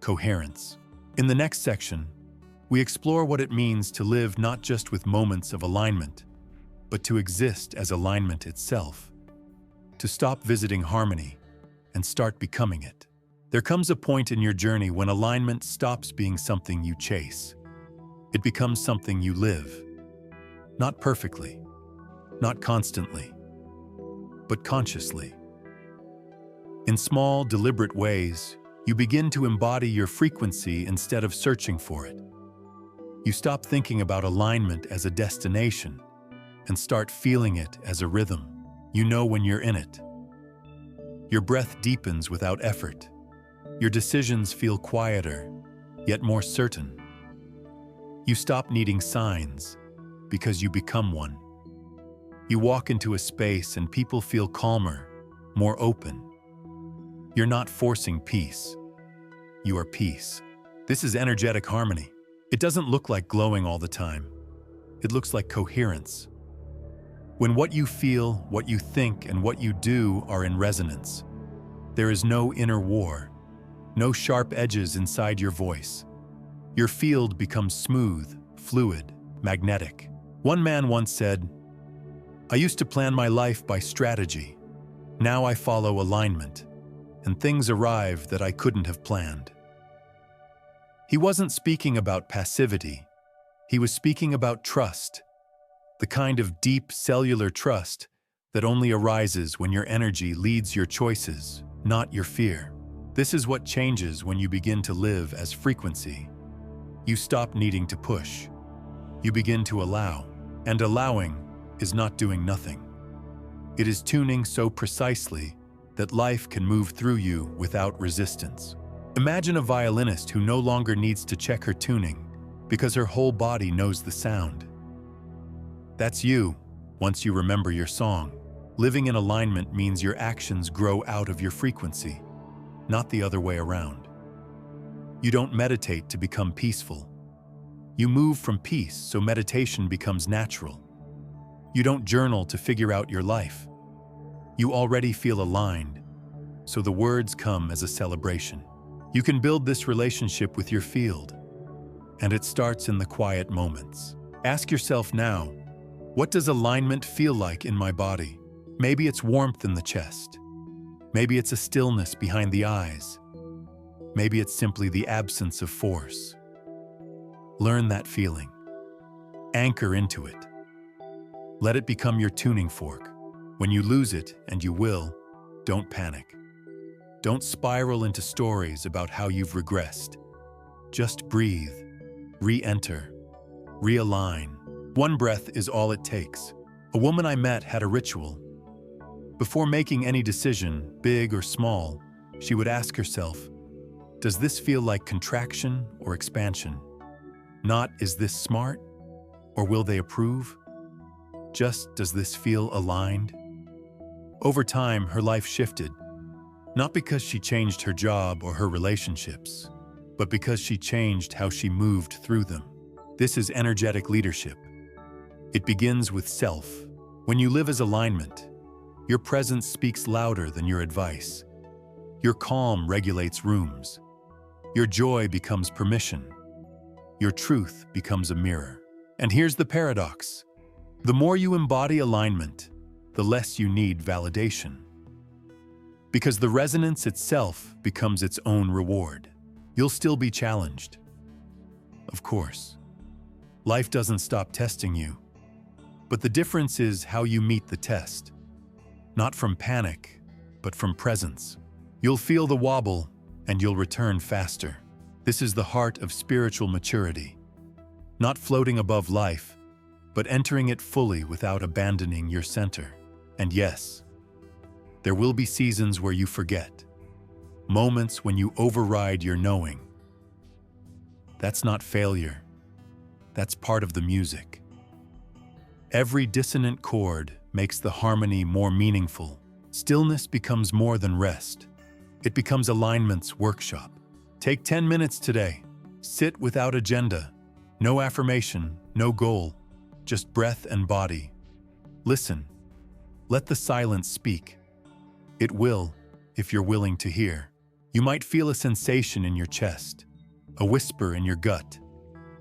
Coherence. In the next section, we explore what it means to live not just with moments of alignment, but to exist as alignment itself. To stop visiting harmony and start becoming it. There comes a point in your journey when alignment stops being something you chase. It becomes something you live. Not perfectly, not constantly, but consciously. In small, deliberate ways, you begin to embody your frequency instead of searching for it. You stop thinking about alignment as a destination and start feeling it as a rhythm. You know when you're in it. Your breath deepens without effort. Your decisions feel quieter, yet more certain. You stop needing signs because you become one. You walk into a space and people feel calmer, more open. You're not forcing peace. You are peace. This is energetic harmony. It doesn't look like glowing all the time. It looks like coherence. When what you feel, what you think, and what you do are in resonance, there is no inner war, no sharp edges inside your voice. Your field becomes smooth, fluid, magnetic. One man once said, "I used to plan my life by strategy. Now I follow alignment, and things arrive that I couldn't have planned." He wasn't speaking about passivity. He was speaking about trust, the kind of deep cellular trust that only arises when your energy leads your choices, not your fear. This is what changes when you begin to live as frequency. You stop needing to push. You begin to allow, and allowing is not doing nothing. It is tuning so precisely that life can move through you without resistance. Imagine a violinist who no longer needs to check her tuning because her whole body knows the sound. That's you, once you remember your song. Living in alignment means your actions grow out of your frequency, not the other way around. You don't meditate to become peaceful. You move from peace so meditation becomes natural. You don't journal to figure out your life. You already feel aligned, so the words come as a celebration. You can build this relationship with your field, and it starts in the quiet moments. Ask yourself now, what does alignment feel like in my body? Maybe it's warmth in the chest. Maybe it's a stillness behind the eyes. Maybe it's simply the absence of force. Learn that feeling. Anchor into it. Let it become your tuning fork. When you lose it, and you will, don't panic. Don't spiral into stories about how you've regressed. Just breathe, re-enter, realign. One breath is all it takes. A woman I met had a ritual. Before making any decision, big or small, she would ask herself, does this feel like contraction or expansion? Not, is this smart? Or will they approve? Just, does this feel aligned? Over time, her life shifted. Not because she changed her job or her relationships, but because she changed how she moved through them. This is energetic leadership. It begins with self. When you live as alignment, your presence speaks louder than your advice. Your calm regulates rooms. Your joy becomes permission. Your truth becomes a mirror. And here's the paradox. The more you embody alignment, the less you need validation. Because the resonance itself becomes its own reward. You'll still be challenged. Of course. Life doesn't stop testing you. But the difference is how you meet the test. Not from panic, but from presence. You'll feel the wobble, and you'll return faster. This is the heart of spiritual maturity. Not floating above life, but entering it fully without abandoning your center. And yes, there will be seasons where you forget. Moments when you override your knowing. That's not failure. That's part of the music. Every dissonant chord makes the harmony more meaningful. Stillness becomes more than rest. It becomes alignment's workshop. Take 10 minutes today. Sit without agenda. No affirmation, no goal, just breath and body. Listen. Let the silence speak. It will, if you're willing to hear. You might feel a sensation in your chest, a whisper in your gut,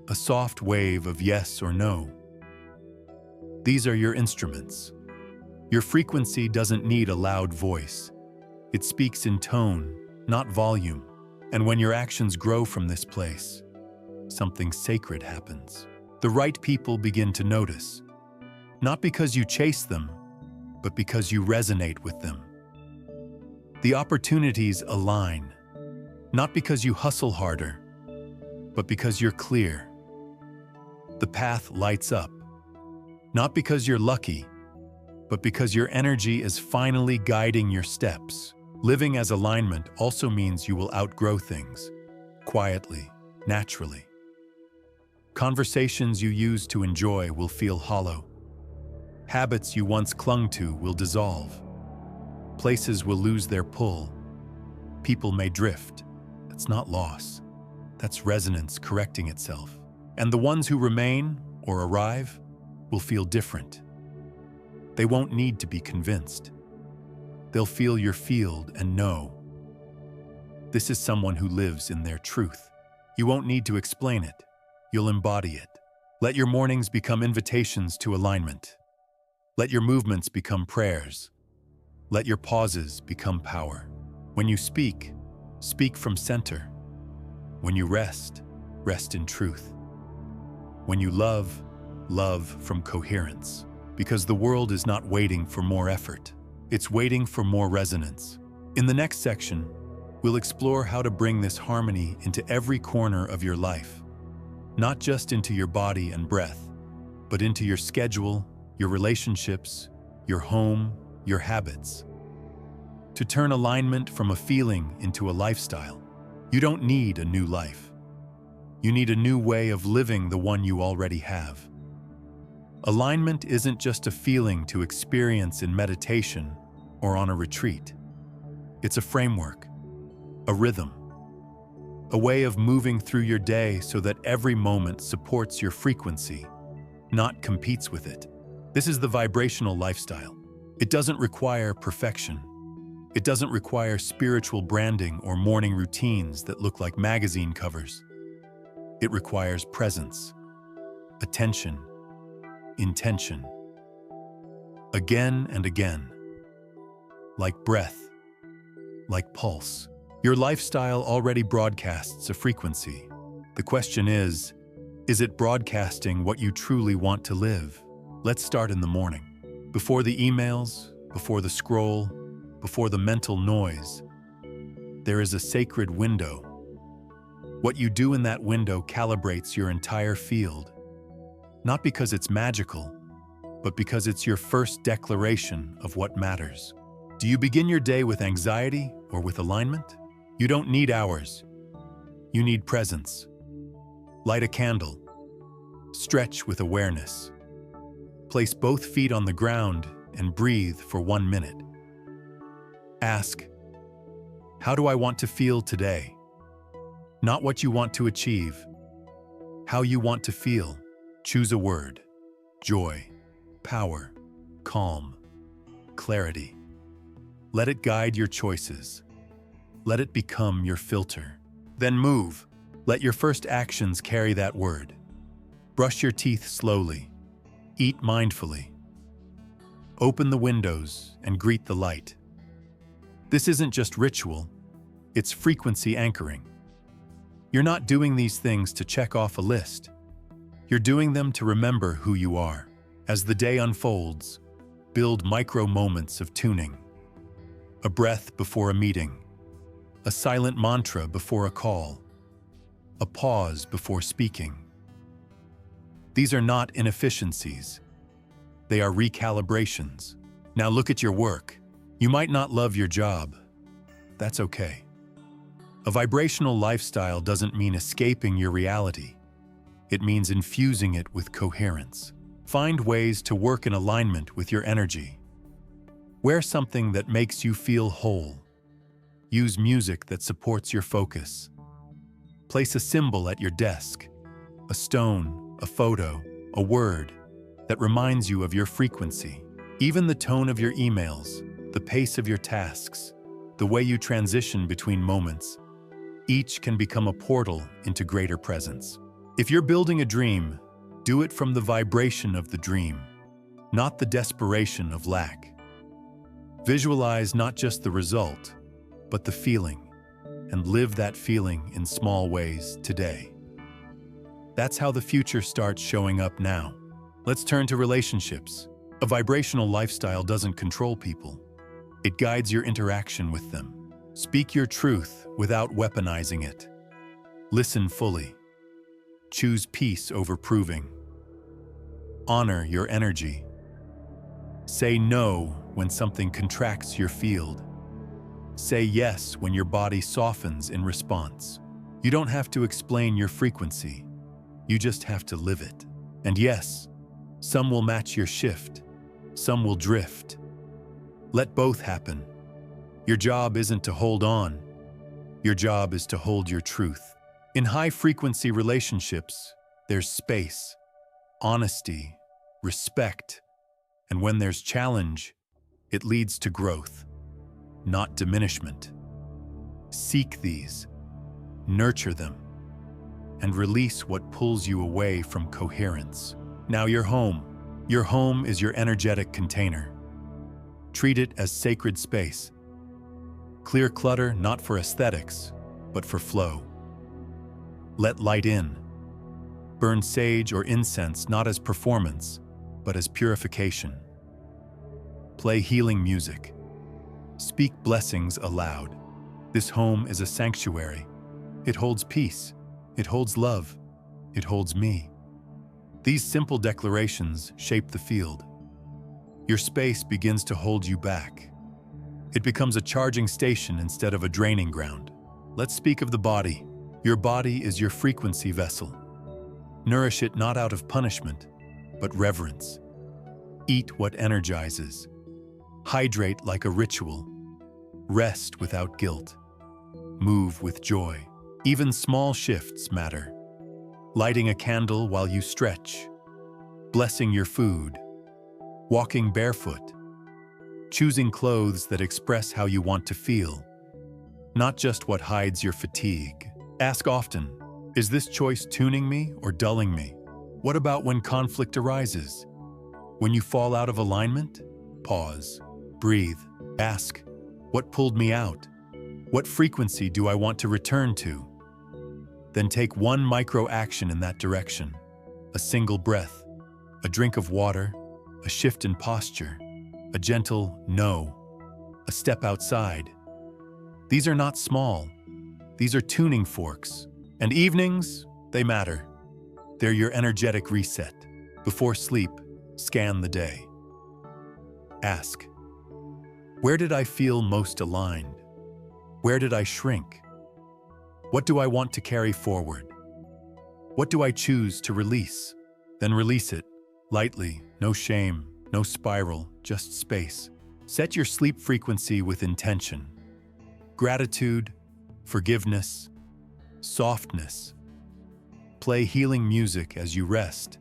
a soft wave of yes or no. These are your instruments. Your frequency doesn't need a loud voice. It speaks in tone, not volume. And when your actions grow from this place, something sacred happens. The right people begin to notice. Not because you chase them, but because you resonate with them. The opportunities align. Not because you hustle harder, but because you're clear. The path lights up. Not because you're lucky, but because your energy is finally guiding your steps. Living as alignment also means you will outgrow things, quietly, naturally. Conversations you used to enjoy will feel hollow. Habits you once clung to will dissolve. Places will lose their pull. People may drift. That's not loss. That's resonance correcting itself. And the ones who remain or arrive will feel different. They won't need to be convinced. They'll feel your field and know. This is someone who lives in their truth. You won't need to explain it. You'll embody it. Let your mornings become invitations to alignment. Let your movements become prayers. Let your pauses become power. When you speak, speak from center. When you rest, rest in truth. When you love, love from coherence. Because the world is not waiting for more effort. It's waiting for more resonance. In the next section, we'll explore how to bring this harmony into every corner of your life. Not just into your body and breath, but into your schedule, your relationships, your home, your habits. To turn alignment from a feeling into a lifestyle, you don't need a new life. You need a new way of living the one you already have. Alignment isn't just a feeling to experience in meditation or on a retreat. It's a framework, a rhythm, a way of moving through your day so that every moment supports your frequency, not competes with it. This is the vibrational lifestyle. It doesn't require perfection. It doesn't require spiritual branding or morning routines that look like magazine covers. It requires presence, attention, intention. Again and again. Like breath, like pulse. Your lifestyle already broadcasts a frequency. The question is it broadcasting what you truly want to live? Let's start in the morning. Before the emails, before the scroll, before the mental noise, there is a sacred window. What you do in that window calibrates your entire field. Not because it's magical, but because it's your first declaration of what matters. Do you begin your day with anxiety or with alignment? You don't need hours. You need presence. Light a candle. Stretch with awareness. Place both feet on the ground and breathe for 1 minute. Ask, how do I want to feel today? Not what you want to achieve. How you want to feel. Choose a word. Joy, power, calm, clarity. Let it guide your choices. Let it become your filter. Then move. Let your first actions carry that word. Brush your teeth slowly. Eat mindfully. Open the windows and greet the light. This isn't just ritual, it's frequency anchoring. You're not doing these things to check off a list. You're doing them to remember who you are. As the day unfolds, build micro moments of tuning. A breath before a meeting, a silent mantra before a call, a pause before speaking. These are not inefficiencies. They are recalibrations. Now look at your work. You might not love your job. That's okay. A vibrational lifestyle doesn't mean escaping your reality. It means infusing it with coherence. Find ways to work in alignment with your energy. Wear something that makes you feel whole. Use music that supports your focus. Place a symbol at your desk, a stone, a photo, a word that reminds you of your frequency. Even the tone of your emails, the pace of your tasks, the way you transition between moments, each can become a portal into greater presence. If you're building a dream, do it from the vibration of the dream, not the desperation of lack. Visualize not just the result, but the feeling, and live that feeling in small ways today. That's how the future starts showing up now. Let's turn to relationships. A vibrational lifestyle doesn't control people. It guides your interaction with them. Speak your truth without weaponizing it. Listen fully. Choose peace over proving. Honor your energy. Say no when something contracts your field. Say yes when your body softens in response. You don't have to explain your frequency. You just have to live it. And yes, some will match your shift. Some will drift. Let both happen. Your job isn't to hold on. Your job is to hold your truth. In high-frequency relationships, there's space, honesty, respect, and when there's challenge, it leads to growth, not diminishment. Seek these, nurture them, and release what pulls you away from coherence. Now your home. Your home is your energetic container. Treat it as sacred space. Clear clutter not for aesthetics, but for flow. Let light in. Burn sage or incense not as performance, but as purification. Play healing music. Speak blessings aloud. This home is a sanctuary. It holds peace. It holds love. It holds me. These simple declarations shape the field. Your space begins to hold you back. It becomes a charging station instead of a draining ground. Let's speak of the body. Your body is your frequency vessel. Nourish it not out of punishment, but reverence. Eat what energizes. Hydrate like a ritual. Rest without guilt. Move with joy. Even small shifts matter. Lighting a candle while you stretch. Blessing your food. Walking barefoot. Choosing clothes that express how you want to feel, not just what hides your fatigue. Ask often, is this choice tuning me or dulling me? What about when conflict arises? When you fall out of alignment? Pause. Breathe. Ask, what pulled me out? What frequency do I want to return to? Then take one micro action in that direction. A single breath, a drink of water, a shift in posture, a gentle no, a step outside. These are not small. These are tuning forks. And evenings, they matter. They're your energetic reset. Before sleep, scan the day. Ask, where did I feel most aligned? Where did I shrink? What do I want to carry forward? What do I choose to release? Then release it, lightly, no shame, no spiral, just space. Set your sleep frequency with intention. Gratitude, forgiveness, softness. Play healing music as you rest.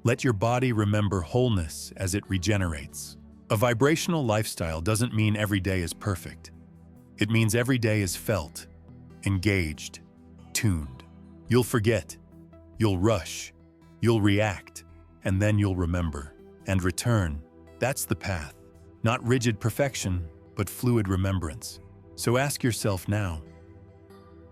Let your body remember wholeness as it regenerates. A vibrational lifestyle doesn't mean every day is perfect. It means every day is felt, engaged, tuned. You'll forget, you'll rush, you'll react, and then you'll remember. And return. That's the path. Not rigid perfection, but fluid remembrance. So ask yourself now,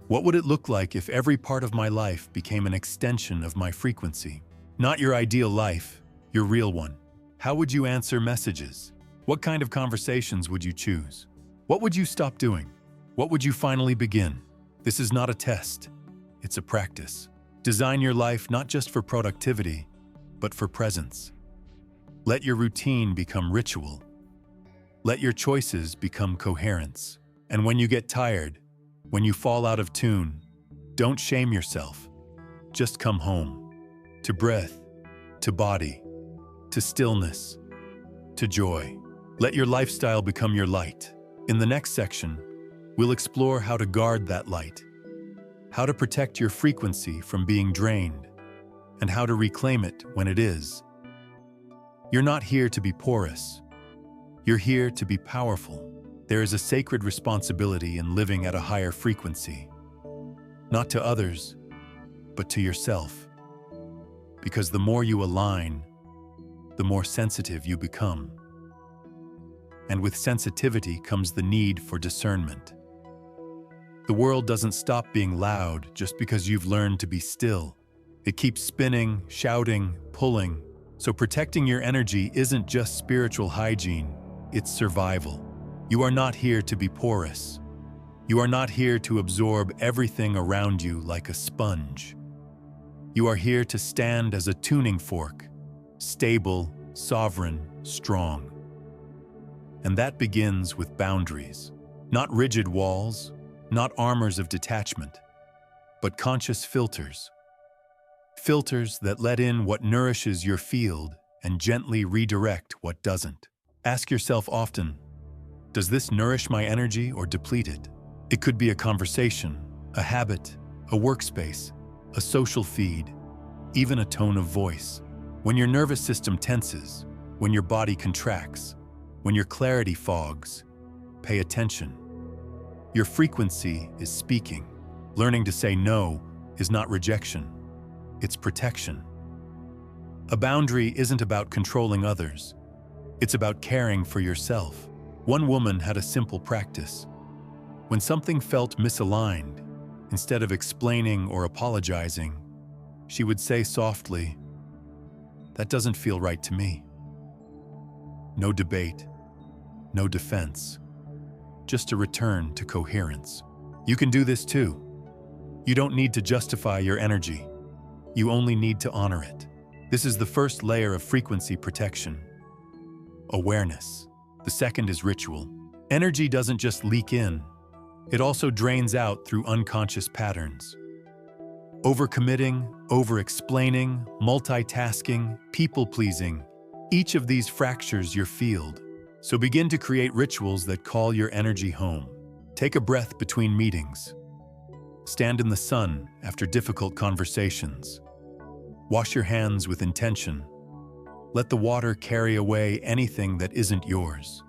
what would it look like if every part of my life became an extension of my frequency? Not your ideal life, your real one. How would you answer messages? What kind of conversations would you choose? What would you stop doing? What would you finally begin? This is not a test. It's a practice. Design your life not just for productivity, but for presence. Let your routine become ritual. Let your choices become coherence. And when you get tired, when you fall out of tune, don't shame yourself. Just come home. To breath, to body, to stillness, to joy. Let your lifestyle become your light. In the next section, we'll explore how to guard that light, how to protect your frequency from being drained, and how to reclaim it when it is. You're not here to be porous. You're here to be powerful. There is a sacred responsibility in living at a higher frequency, not to others, but to yourself. Because the more you align, the more sensitive you become. And with sensitivity comes the need for discernment. The world doesn't stop being loud just because you've learned to be still. It keeps spinning, shouting, pulling. So protecting your energy isn't just spiritual hygiene, it's survival. You are not here to be porous. You are not here to absorb everything around you like a sponge. You are here to stand as a tuning fork, stable, sovereign, strong. And that begins with boundaries. Not rigid walls, not armors of detachment, but conscious filters. Filters that let in what nourishes your field and gently redirect what doesn't. Ask yourself often, does this nourish my energy or deplete it? It could be a conversation, a habit, a workspace, a social feed, even a tone of voice. When your nervous system tenses, when your body contracts, when your clarity fogs, pay attention. Your frequency is speaking. Learning to say no is not rejection, it's protection. A boundary isn't about controlling others. It's about caring for yourself. One woman had a simple practice. When something felt misaligned, instead of explaining or apologizing, she would say softly, "That doesn't feel right to me." No debate, no defense, just a return to coherence. You can do this too. You don't need to justify your energy. You only need to honor it. This is the first layer of frequency protection. Awareness. The second is ritual. Energy doesn't just leak in, it also drains out through unconscious patterns. Overcommitting, over-explaining, multitasking, people-pleasing, each of these fractures your field. So begin to create rituals that call your energy home. Take a breath between meetings. Stand in the sun after difficult conversations. Wash your hands with intention. Let the water carry away anything that isn't yours.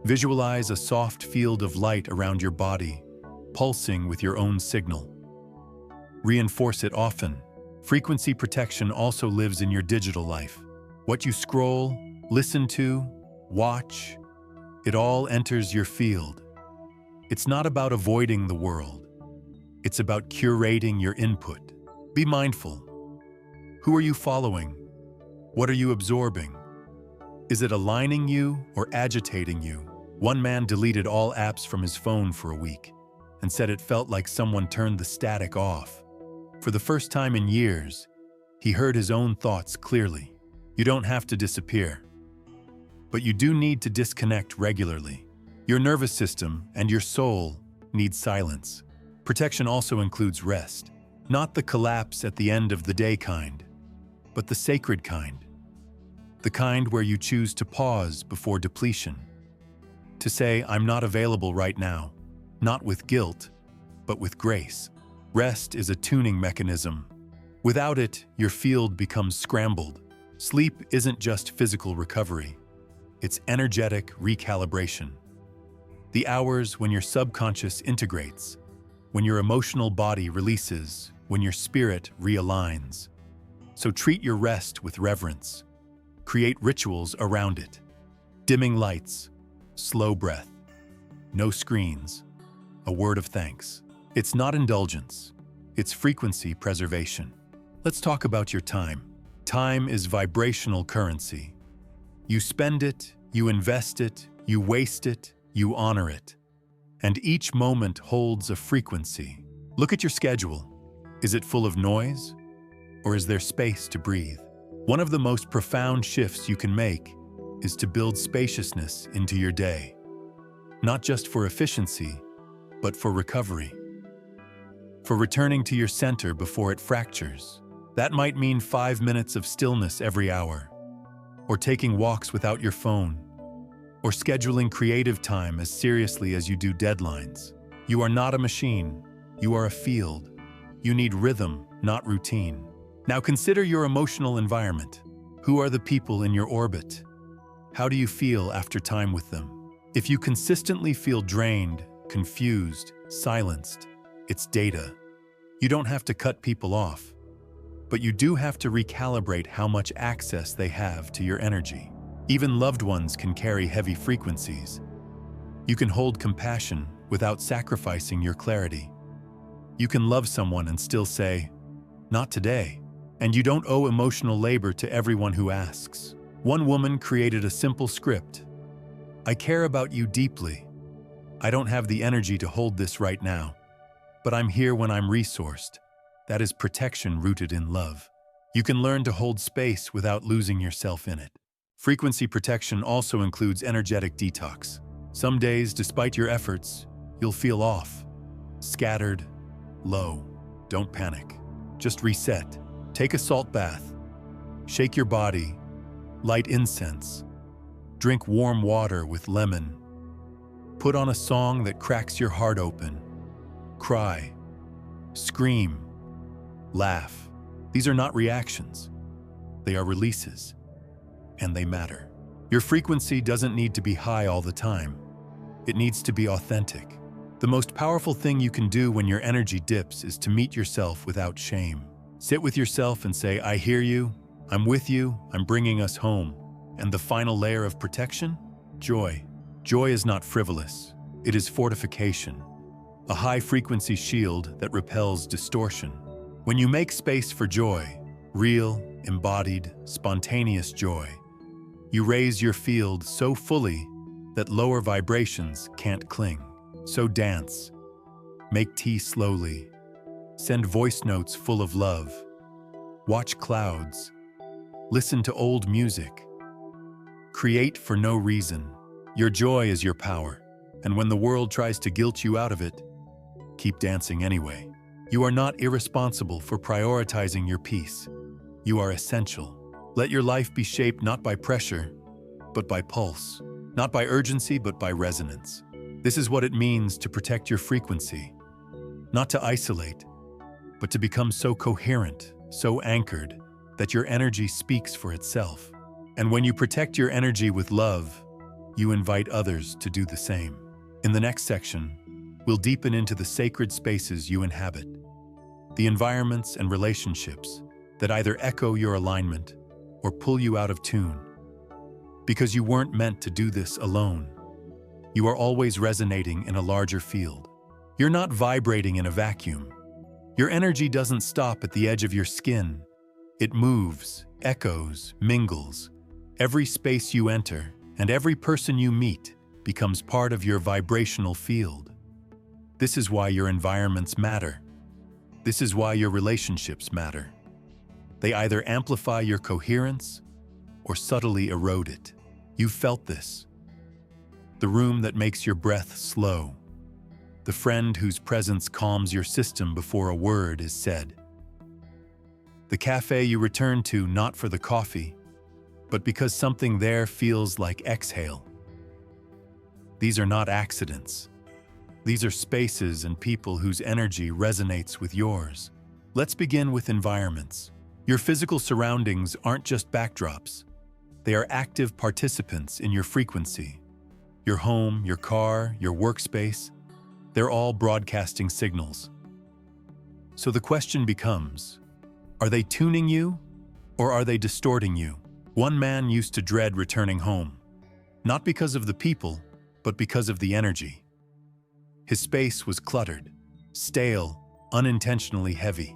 Visualize a soft field of light around your body, pulsing with your own signal. Reinforce it often. Frequency protection also lives in your digital life. What you scroll, listen to, watch, it all enters your field. It's not about avoiding the world. It's about curating your input. Be mindful. Who are you following? What are you absorbing? Is it aligning you or agitating you? One man deleted all apps from his phone for a week and said it felt like someone turned the static off. For the first time in years, he heard his own thoughts clearly. You don't have to disappear, but you do need to disconnect regularly. Your nervous system and your soul need silence. Protection also includes rest, not the collapse at the end of the day kind, but the sacred kind. The kind where you choose to pause before depletion. To say, I'm not available right now, not with guilt, but with grace. Rest is a tuning mechanism. Without it, your field becomes scrambled. Sleep isn't just physical recovery. It's energetic recalibration. The hours when your subconscious integrates, when your emotional body releases, when your spirit realigns. So treat your rest with reverence. Create rituals around it. Dimming lights, slow breath, no screens, a word of thanks. It's not indulgence, it's frequency preservation. Let's talk about your time. Time is vibrational currency. You spend it, you invest it, you waste it, you honor it. And each moment holds a frequency. Look at your schedule. Is it full of noise? Or is there space to breathe? One of the most profound shifts you can make is to build spaciousness into your day. Not just for efficiency, but for recovery. For returning to your center before it fractures. That might mean 5 minutes of stillness every hour, or taking walks without your phone, or scheduling creative time as seriously as you do deadlines. You are not a machine. You are a field. You need rhythm, not routine. Now consider your emotional environment. Who are the people in your orbit? How do you feel after time with them? If you consistently feel drained, confused, silenced, it's data. You don't have to cut people off, but you do have to recalibrate how much access they have to your energy. Even loved ones can carry heavy frequencies. You can hold compassion without sacrificing your clarity. You can love someone and still say, "Not today." And you don't owe emotional labor to everyone who asks. One woman created a simple script. "I care about you deeply. I don't have the energy to hold this right now, but I'm here when I'm resourced." That is protection rooted in love. You can learn to hold space without losing yourself in it. Frequency protection also includes energetic detox. Some days, despite your efforts, you'll feel off, scattered, low. Don't panic. Just reset. Take a salt bath. Shake your body. Light incense. Drink warm water with lemon. Put on a song that cracks your heart open. Cry. Scream. Laugh. These are not reactions. They are releases. And they matter. Your frequency doesn't need to be high all the time. It needs to be authentic. The most powerful thing you can do when your energy dips is to meet yourself without shame. Sit with yourself and say, "I hear you, I'm with you, I'm bringing us home." And the final layer of protection? Joy. Joy is not frivolous. It is fortification. A high-frequency shield that repels distortion. When you make space for joy, real, embodied, spontaneous joy, you raise your field so fully that lower vibrations can't cling. So dance. Make tea slowly. Send voice notes full of love. Watch clouds. Listen to old music. Create for no reason. Your joy is your power, and when the world tries to guilt you out of it, keep dancing anyway. You are not irresponsible for prioritizing your peace. You are essential. Let your life be shaped not by pressure, but by pulse. Not by urgency, but by resonance. This is what it means to protect your frequency. Not to isolate, but to become so coherent, so anchored, that your energy speaks for itself. And when you protect your energy with love, you invite others to do the same. In the next section, we'll deepen into the sacred spaces you inhabit, the environments and relationships that either echo your alignment or pull you out of tune. Because you weren't meant to do this alone. You are always resonating in a larger field. You're not vibrating in a vacuum. Your energy doesn't stop at the edge of your skin. It moves, echoes, mingles. Every space you enter and every person you meet becomes part of your vibrational field. This is why your environments matter. This is why your relationships matter. They either amplify your coherence or subtly erode it. You've felt this. The room that makes your breath slow. The friend whose presence calms your system before a word is said. The cafe you return to not for the coffee, but because something there feels like exhale. These are not accidents. These are spaces and people whose energy resonates with yours. Let's begin with environments. Your physical surroundings aren't just backdrops. They are active participants in your frequency. Your home, your car, your workspace, they're all broadcasting signals. So the question becomes, are they tuning you or are they distorting you? One man used to dread returning home, not because of the people, but because of the energy. His space was cluttered, stale, unintentionally heavy.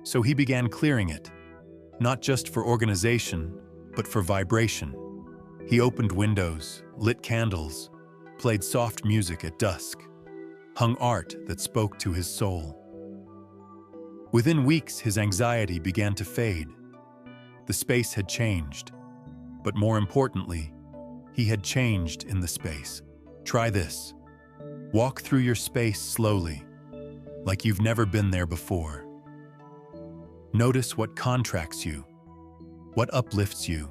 So he began clearing it. not just for organization, but for vibration. He opened windows, lit candles, played soft music at dusk, hung art that spoke to his soul. Within weeks, his anxiety began to fade. The space had changed, but more importantly, he had changed in the space. Try this. Walk through your space slowly, like you've never been there before. Notice what contracts you, what uplifts you,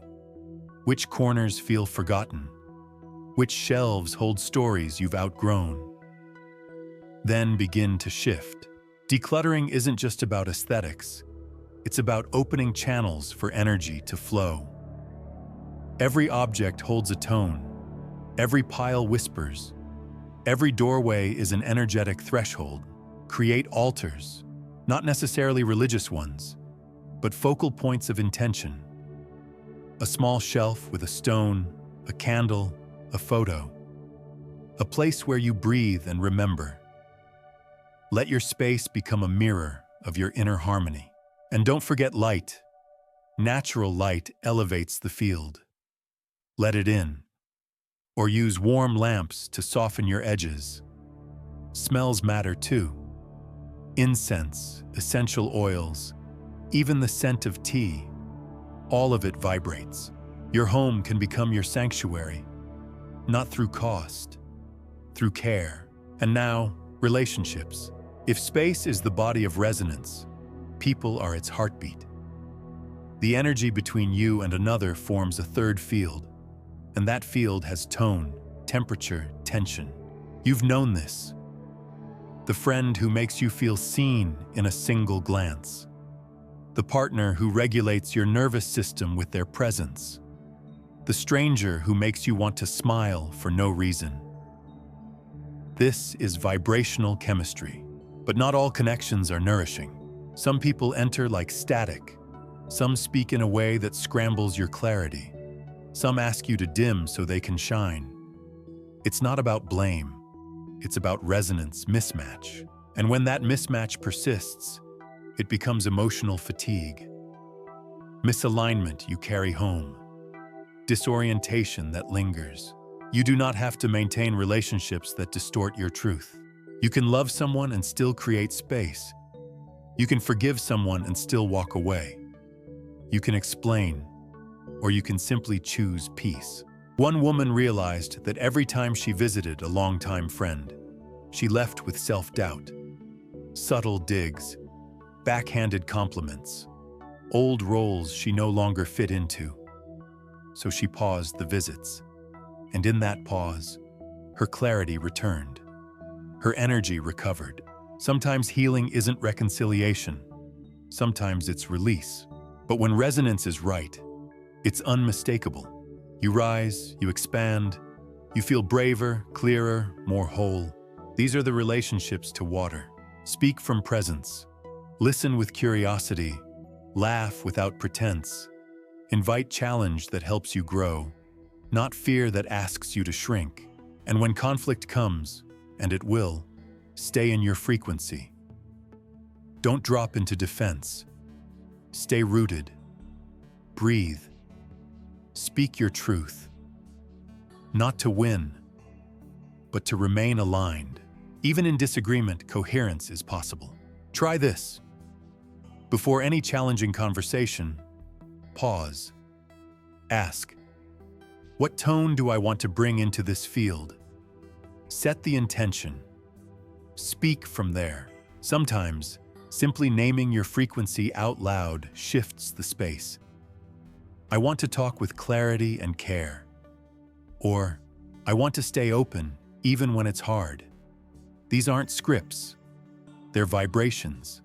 which corners feel forgotten, which shelves hold stories you've outgrown. Then begin to shift. Decluttering isn't just about aesthetics. It's about opening channels for energy to flow. Every object holds a tone. Every pile whispers. Every doorway is an energetic threshold. Create altars, not necessarily religious ones, but focal points of intention. A small shelf with a stone, a candle, a photo. A place where you breathe and remember. Let your space become a mirror of your inner harmony. And don't forget light. Natural light elevates the field. Let it in. Or use warm lamps to soften your edges. Smells matter too. Incense, essential oils, even the scent of tea, all of it vibrates. Your home can become your sanctuary, not through cost, through care. And now, relationships. If space is the body of resonance, people are its heartbeat. The energy between you and another forms a third field, and that field has tone, temperature, tension. You've known this. The friend who makes you feel seen in a single glance. The partner who regulates your nervous system with their presence. The stranger who makes you want to smile for no reason. This is vibrational chemistry. But not all connections are nourishing. Some people enter like static. Some speak in a way that scrambles your clarity. Some ask you to dim so they can shine. It's not about blame. It's about resonance mismatch. And when that mismatch persists, it becomes emotional fatigue. Misalignment you carry home. Disorientation that lingers. You do not have to maintain relationships that distort your truth. You can love someone and still create space. You can forgive someone and still walk away. You can explain, or you can simply choose peace. One woman realized that every time she visited a longtime friend, she left with self-doubt. Subtle digs, backhanded compliments, old roles she no longer fit into. So she paused the visits, and in that pause, her clarity returned. Her energy recovered. Sometimes healing isn't reconciliation. Sometimes it's release. But when resonance is right, it's unmistakable. You rise, you expand, you feel braver, clearer, more whole. These are the relationships to water. Speak from presence. Listen with curiosity. Laugh without pretense. Invite challenge that helps you grow, not fear that asks you to shrink. And when conflict comes, and it will, stay in your frequency. Don't drop into defense. Stay rooted. Breathe. Speak your truth. Not to win, but to remain aligned. Even in disagreement, coherence is possible. Try this. Before any challenging conversation, pause. Ask, what tone do I want to bring into this field? Set the intention. Speak from there. Sometimes, simply naming your frequency out loud shifts the space. I want to talk with clarity and care. Or, I want to stay open even when it's hard. These aren't scripts. They're vibrations.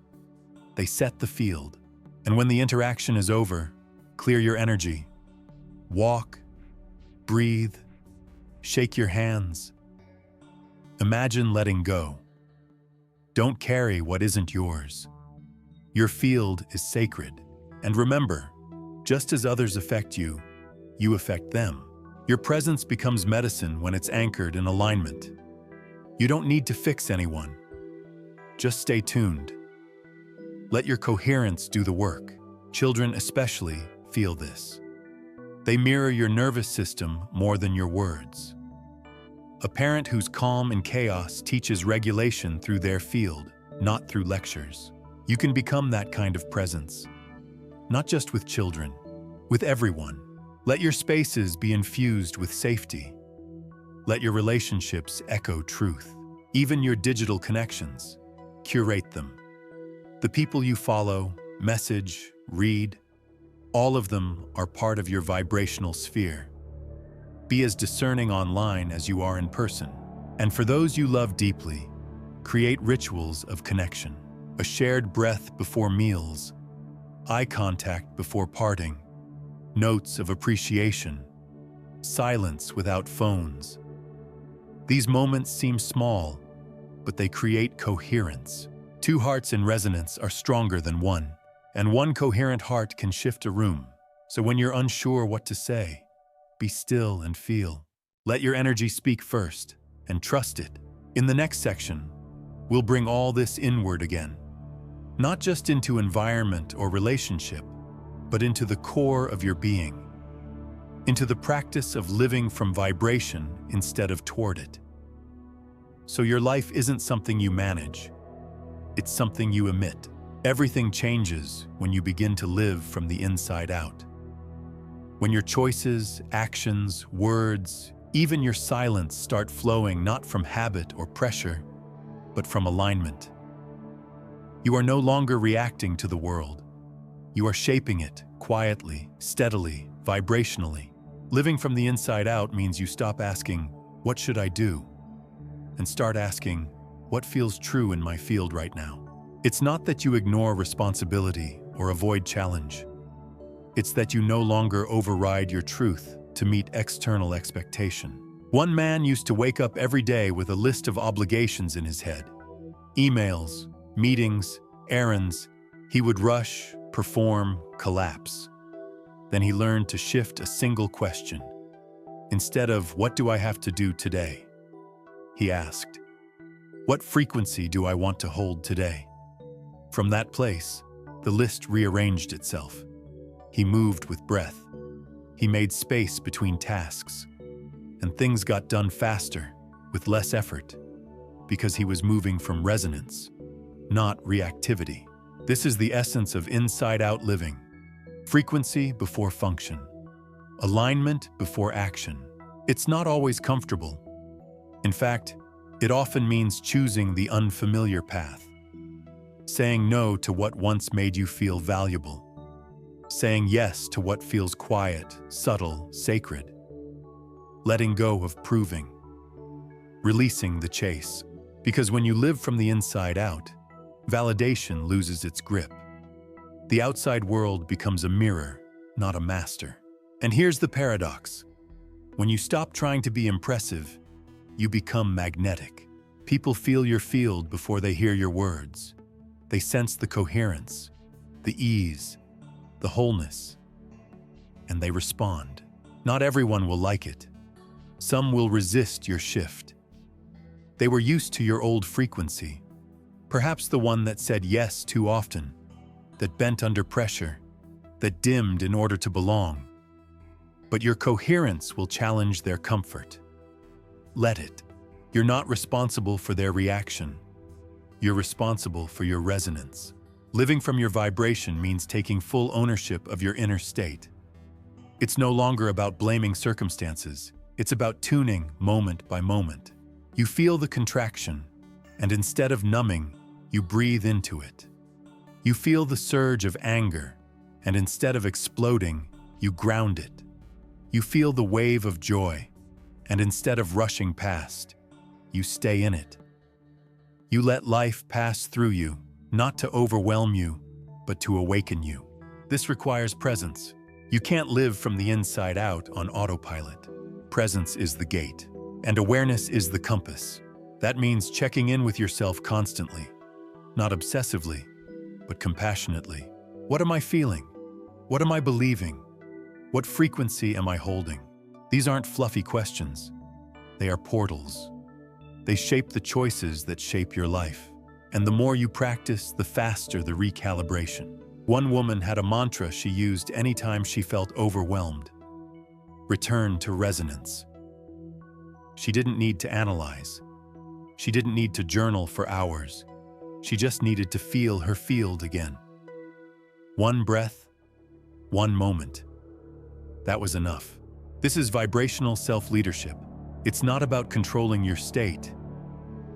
They set the field. And when the interaction is over, clear your energy. Walk, breathe, shake your hands. Imagine letting go. Don't carry what isn't yours. Your field is sacred. And remember, just as others affect you, you affect them. Your presence becomes medicine when it's anchored in alignment. You don't need to fix anyone. Just stay tuned. Let your coherence do the work. Children especially feel this. They mirror your nervous system more than your words. A parent who's calm in chaos teaches regulation through their field, not through lectures. You can become that kind of presence. Not just with children, with everyone. Let your spaces be infused with safety. Let your relationships echo truth. Even your digital connections. Curate them. The people you follow, message, read, all of them are part of your vibrational sphere. Be as discerning online as you are in person. And for those you love deeply, create rituals of connection. A shared breath before meals, eye contact before parting, notes of appreciation, silence without phones. These moments seem small, but they create coherence. Two hearts in resonance are stronger than one, and one coherent heart can shift a room. So when you're unsure what to say, be still and feel. Let your energy speak first, and trust it. In the next section, we'll bring all this inward again. Not just into environment or relationship, but into the core of your being. Into the practice of living from vibration instead of toward it. So your life isn't something you manage. It's something you emit. Everything changes when you begin to live from the inside out. When your choices, actions, words, even your silence start flowing not from habit or pressure, but from alignment. You are no longer reacting to the world. You are shaping it quietly, steadily, vibrationally. Living from the inside out means you stop asking, "What should I do?" and start asking, "What feels true in my field right now?" It's not that you ignore responsibility or avoid challenge. It's that you no longer override your truth to meet external expectation. One man used to wake up every day with a list of obligations in his head. Emails, meetings, errands. He would rush, perform, collapse. Then he learned to shift a single question. Instead of, "What do I have to do today?" he asked, "What frequency do I want to hold today?" From that place, the list rearranged itself. He moved with breath. He made space between tasks. And things got done faster, with less effort, because he was moving from resonance, not reactivity. This is the essence of inside-out living. Frequency before function. Alignment before action. It's not always comfortable. In fact, it often means choosing the unfamiliar path. Saying no to what once made you feel valuable. Saying yes to what feels quiet, subtle, sacred. Letting go of proving. Releasing the chase. Because when you live from the inside out, validation loses its grip. The outside world becomes a mirror, not a master. And here's the paradox. When you stop trying to be impressive, you become magnetic. People feel your field before they hear your words. They sense the coherence, the ease, the wholeness, and they respond. Not everyone will like it. Some will resist your shift. They were used to your old frequency, perhaps the one that said yes too often, that bent under pressure, that dimmed in order to belong. But your coherence will challenge their comfort. Let it. You're not responsible for their reaction. You're responsible for your resonance. Living from your vibration means taking full ownership of your inner state. It's no longer about blaming circumstances. It's about tuning moment by moment. You feel the contraction, and instead of numbing, you breathe into it. You feel the surge of anger, and instead of exploding, you ground it. You feel the wave of joy, and instead of rushing past, you stay in it. You let life pass through you, not to overwhelm you, but to awaken you. This requires presence. You can't live from the inside out on autopilot. Presence is the gate, and awareness is the compass. That means checking in with yourself constantly, not obsessively, but compassionately. What am I feeling? What am I believing? What frequency am I holding? These aren't fluffy questions. They are portals. They shape the choices that shape your life. And the more you practice, the faster the recalibration. One woman had a mantra she used anytime she felt overwhelmed: return to resonance. She didn't need to analyze. She didn't need to journal for hours. She just needed to feel her field again. One breath, one moment. That was enough. This is vibrational self-leadership. It's not about controlling your state.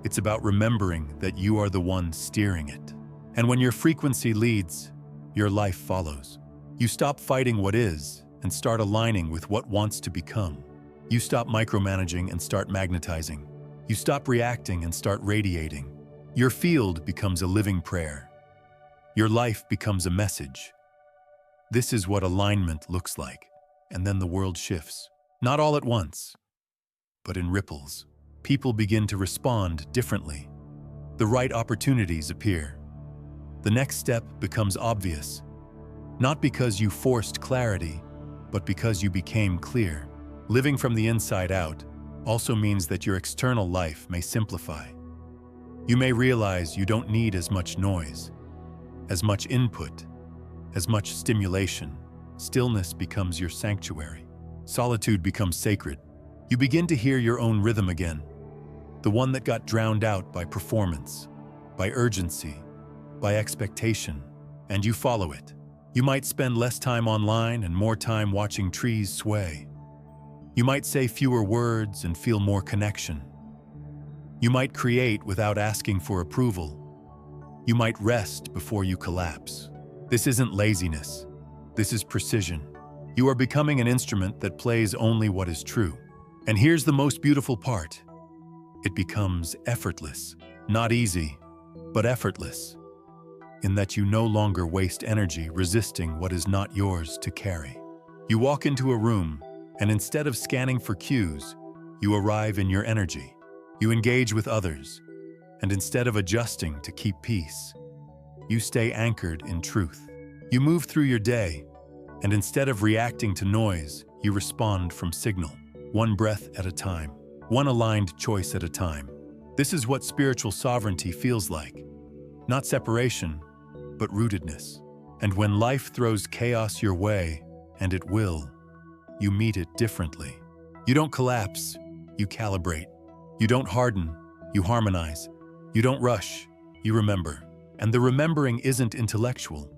It's about remembering that you are the one steering it. And when your frequency leads, your life follows. You stop fighting what is and start aligning with what wants to become. You stop micromanaging and start magnetizing. You stop reacting and start radiating. Your field becomes a living prayer. Your life becomes a message. This is what alignment looks like. And then the world shifts. Not all at once, but in ripples. People begin to respond differently. The right opportunities appear. The next step becomes obvious. Not because you forced clarity, but because you became clear. Living from the inside out also means that your external life may simplify. You may realize you don't need as much noise, as much input, as much stimulation. Stillness becomes your sanctuary. Solitude becomes sacred. You begin to hear your own rhythm again, the one that got drowned out by performance, by urgency, by expectation, and you follow it. You might spend less time online and more time watching trees sway. You might say fewer words and feel more connection. You might create without asking for approval. You might rest before you collapse. This isn't laziness. This is precision. You are becoming an instrument that plays only what is true. And here's the most beautiful part. It becomes effortless. Not easy, but effortless. In that you no longer waste energy resisting what is not yours to carry. You walk into a room, and instead of scanning for cues, you arrive in your energy. You engage with others, and instead of adjusting to keep peace, you stay anchored in truth. You move through your day, and instead of reacting to noise, you respond from signal, one breath at a time, one aligned choice at a time. This is what spiritual sovereignty feels like. Not separation, but rootedness. And when life throws chaos your way, and it will, you meet it differently. You don't collapse, you calibrate. You don't harden, you harmonize. You don't rush, you remember. And the remembering isn't intellectual,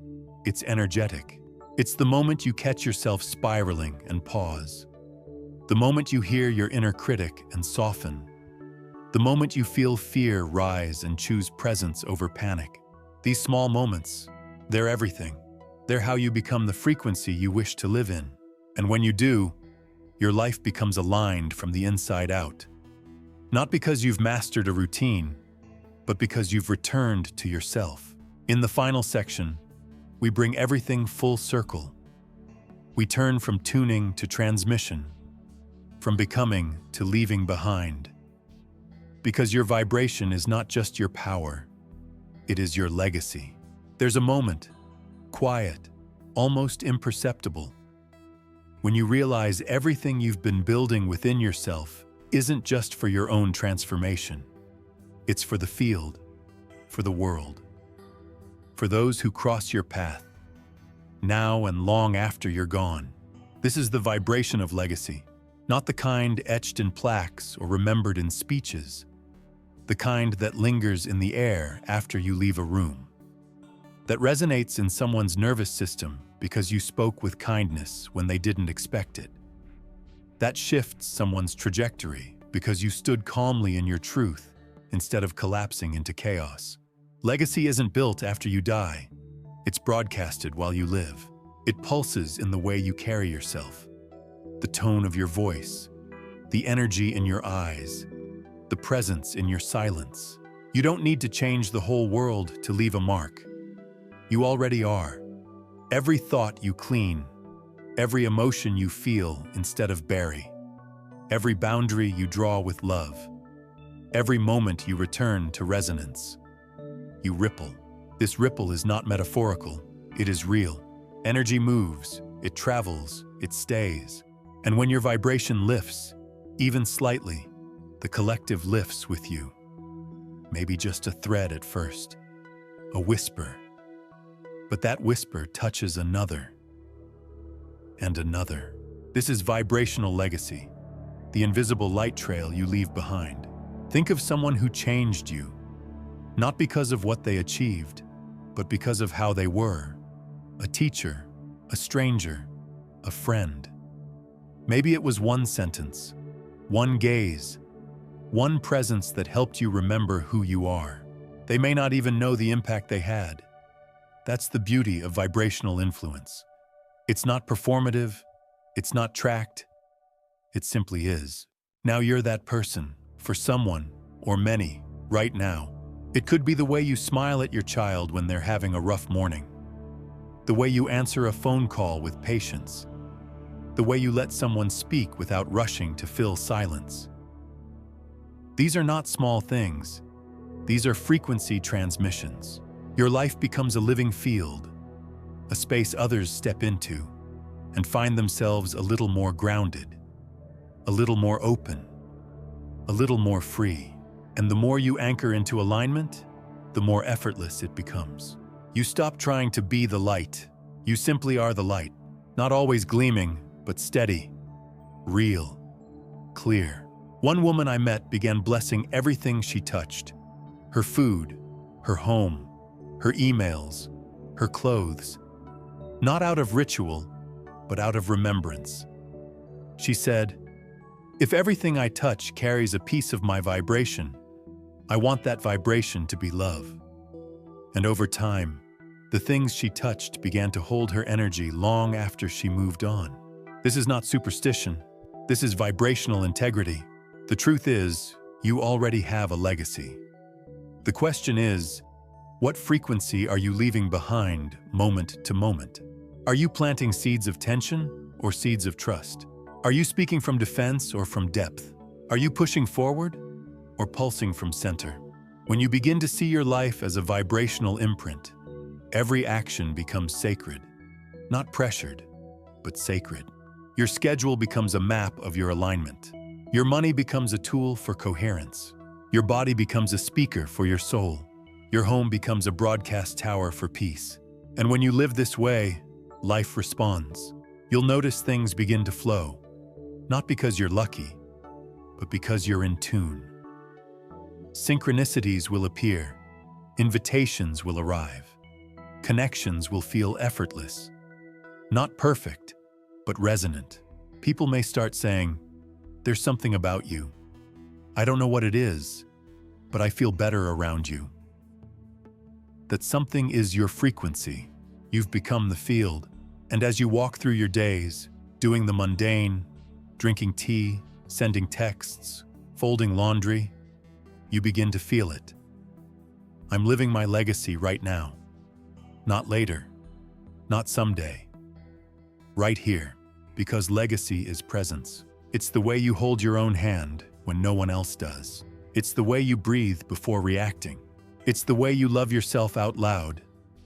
it's energetic. It's the moment you catch yourself spiraling and pause. The moment you hear your inner critic and soften. The moment you feel fear rise and choose presence over panic. These small moments, they're everything. They're how you become the frequency you wish to live in. And when you do, your life becomes aligned from the inside out. Not because you've mastered a routine, but because you've returned to yourself. In the final section, we bring everything full circle. We turn from tuning to transmission, from becoming to leaving behind. Because your vibration is not just your power, it is your legacy. There's a moment, quiet, almost imperceptible, when you realize everything you've been building within yourself isn't just for your own transformation. It's for the field, for the world, for those who cross your path, now and long after you're gone. This is the vibration of legacy, not the kind etched in plaques or remembered in speeches, the kind that lingers in the air after you leave a room, that resonates in someone's nervous system because you spoke with kindness when they didn't expect it, that shifts someone's trajectory because you stood calmly in your truth instead of collapsing into chaos. Legacy isn't built after you die. It's broadcasted while you live. It pulses in the way you carry yourself, the tone of your voice, the energy in your eyes, the presence in your silence. You don't need to change the whole world to leave a mark. You already are. Every thought you clean, every emotion you feel instead of bury, every boundary you draw with love, every moment you return to resonance. You ripple. This ripple is not metaphorical, it is real. Energy moves, it travels, it stays. And when your vibration lifts, even slightly, the collective lifts with you. Maybe just a thread at first, a whisper, But that whisper touches another and another. This is vibrational legacy, the invisible light trail you leave behind. Think of someone who changed you, not because of what they achieved, but because of how they were. A teacher, a stranger, a friend. Maybe it was one sentence, one gaze, one presence that helped you remember who you are. They may not even know the impact they had. That's the beauty of vibrational influence. It's not performative, it's not tracked, it simply is. Now you're that person, for someone, or many, right now. It could be the way you smile at your child when they're having a rough morning, the way you answer a phone call with patience, the way you let someone speak without rushing to fill silence. These are not small things. These are frequency transmissions. Your life becomes a living field, a space others step into and find themselves a little more grounded, a little more open, a little more free. And the more you anchor into alignment, the more effortless it becomes. You stop trying to be the light. You simply are the light, not always gleaming, but steady, real, clear. One woman I met began blessing everything she touched. Her food, her home, her emails, her clothes. Not out of ritual, but out of remembrance. She said, "If everything I touch carries a piece of my vibration, I want that vibration to be love." And over time, the things she touched began to hold her energy long after she moved on. This is not superstition. This is vibrational integrity. The truth is, you already have a legacy. The question is, what frequency are you leaving behind moment to moment? Are you planting seeds of tension or seeds of trust? Are you speaking from defense or from depth? Are you pushing forward or pulsing from center? When you begin to see your life as a vibrational imprint, every action becomes sacred, not pressured, but sacred. Your schedule becomes a map of your alignment. Your money becomes a tool for coherence. Your body becomes a speaker for your soul. Your home becomes a broadcast tower for peace. And when you live this way, life responds. You'll notice things begin to flow, not because you're lucky, but because you're in tune. Synchronicities will appear. Invitations will arrive. Connections will feel effortless. Not perfect, but resonant. People may start saying, "There's something about you. I don't know what it is, but I feel better around you." That something is your frequency. You've become the field. And as you walk through your days, doing the mundane, drinking tea, sending texts, folding laundry, you begin to feel it. I'm living my legacy right now. Not later. Not someday. Right here. Because legacy is presence. It's the way you hold your own hand when no one else does. It's the way you breathe before reacting. It's the way you love yourself out loud,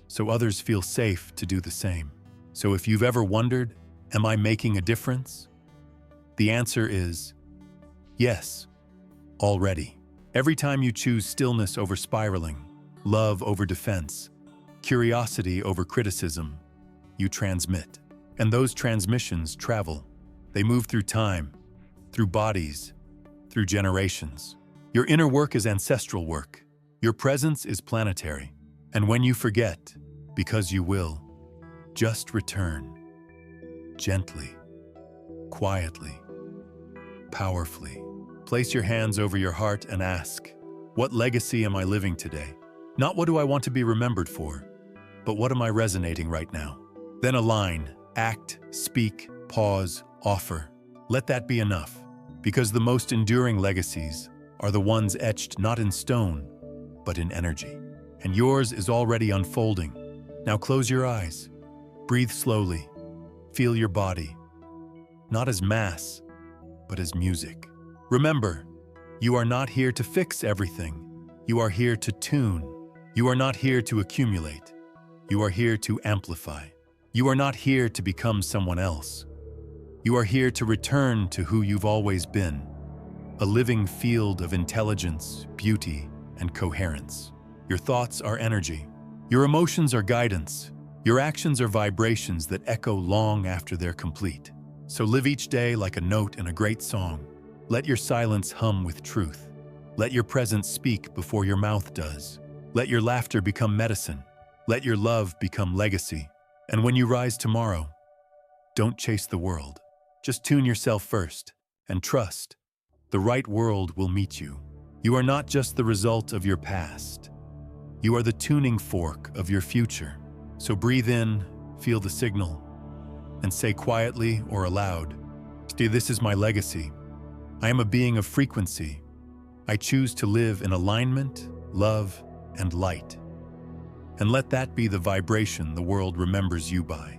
so others feel safe to do the same. So if you've ever wondered, am I making a difference? The answer is yes, already. Every time you choose stillness over spiraling, love over defense, curiosity over criticism, you transmit. And those transmissions travel. They move through time, through bodies, through generations. Your inner work is ancestral work. Your presence is planetary. And when you forget, because you will, just return. Gently, quietly, powerfully. Place your hands over your heart and ask, what legacy am I living today? Not what do I want to be remembered for, but what am I resonating right now? Then align, act, speak, pause, offer. Let that be enough, because the most enduring legacies are the ones etched not in stone, but in energy. And yours is already unfolding. Now close your eyes. Breathe slowly. Feel your body. Not as mass, but as music. Remember, you are not here to fix everything. You are here to tune. You are not here to accumulate. You are here to amplify. You are not here to become someone else. You are here to return to who you've always been, a living field of intelligence, beauty, and coherence. Your thoughts are energy. Your emotions are guidance. Your actions are vibrations that echo long after they're complete. So live each day like a note in a great song. Let your silence hum with truth. Let your presence speak before your mouth does. Let your laughter become medicine. Let your love become legacy. And when you rise tomorrow, don't chase the world. Just tune yourself first and trust. The right world will meet you. You are not just the result of your past. You are the tuning fork of your future. So breathe in, feel the signal, and say quietly or aloud, "See, this is my legacy. I am a being of frequency. I choose to live in alignment, love, and light." And let that be the vibration the world remembers you by.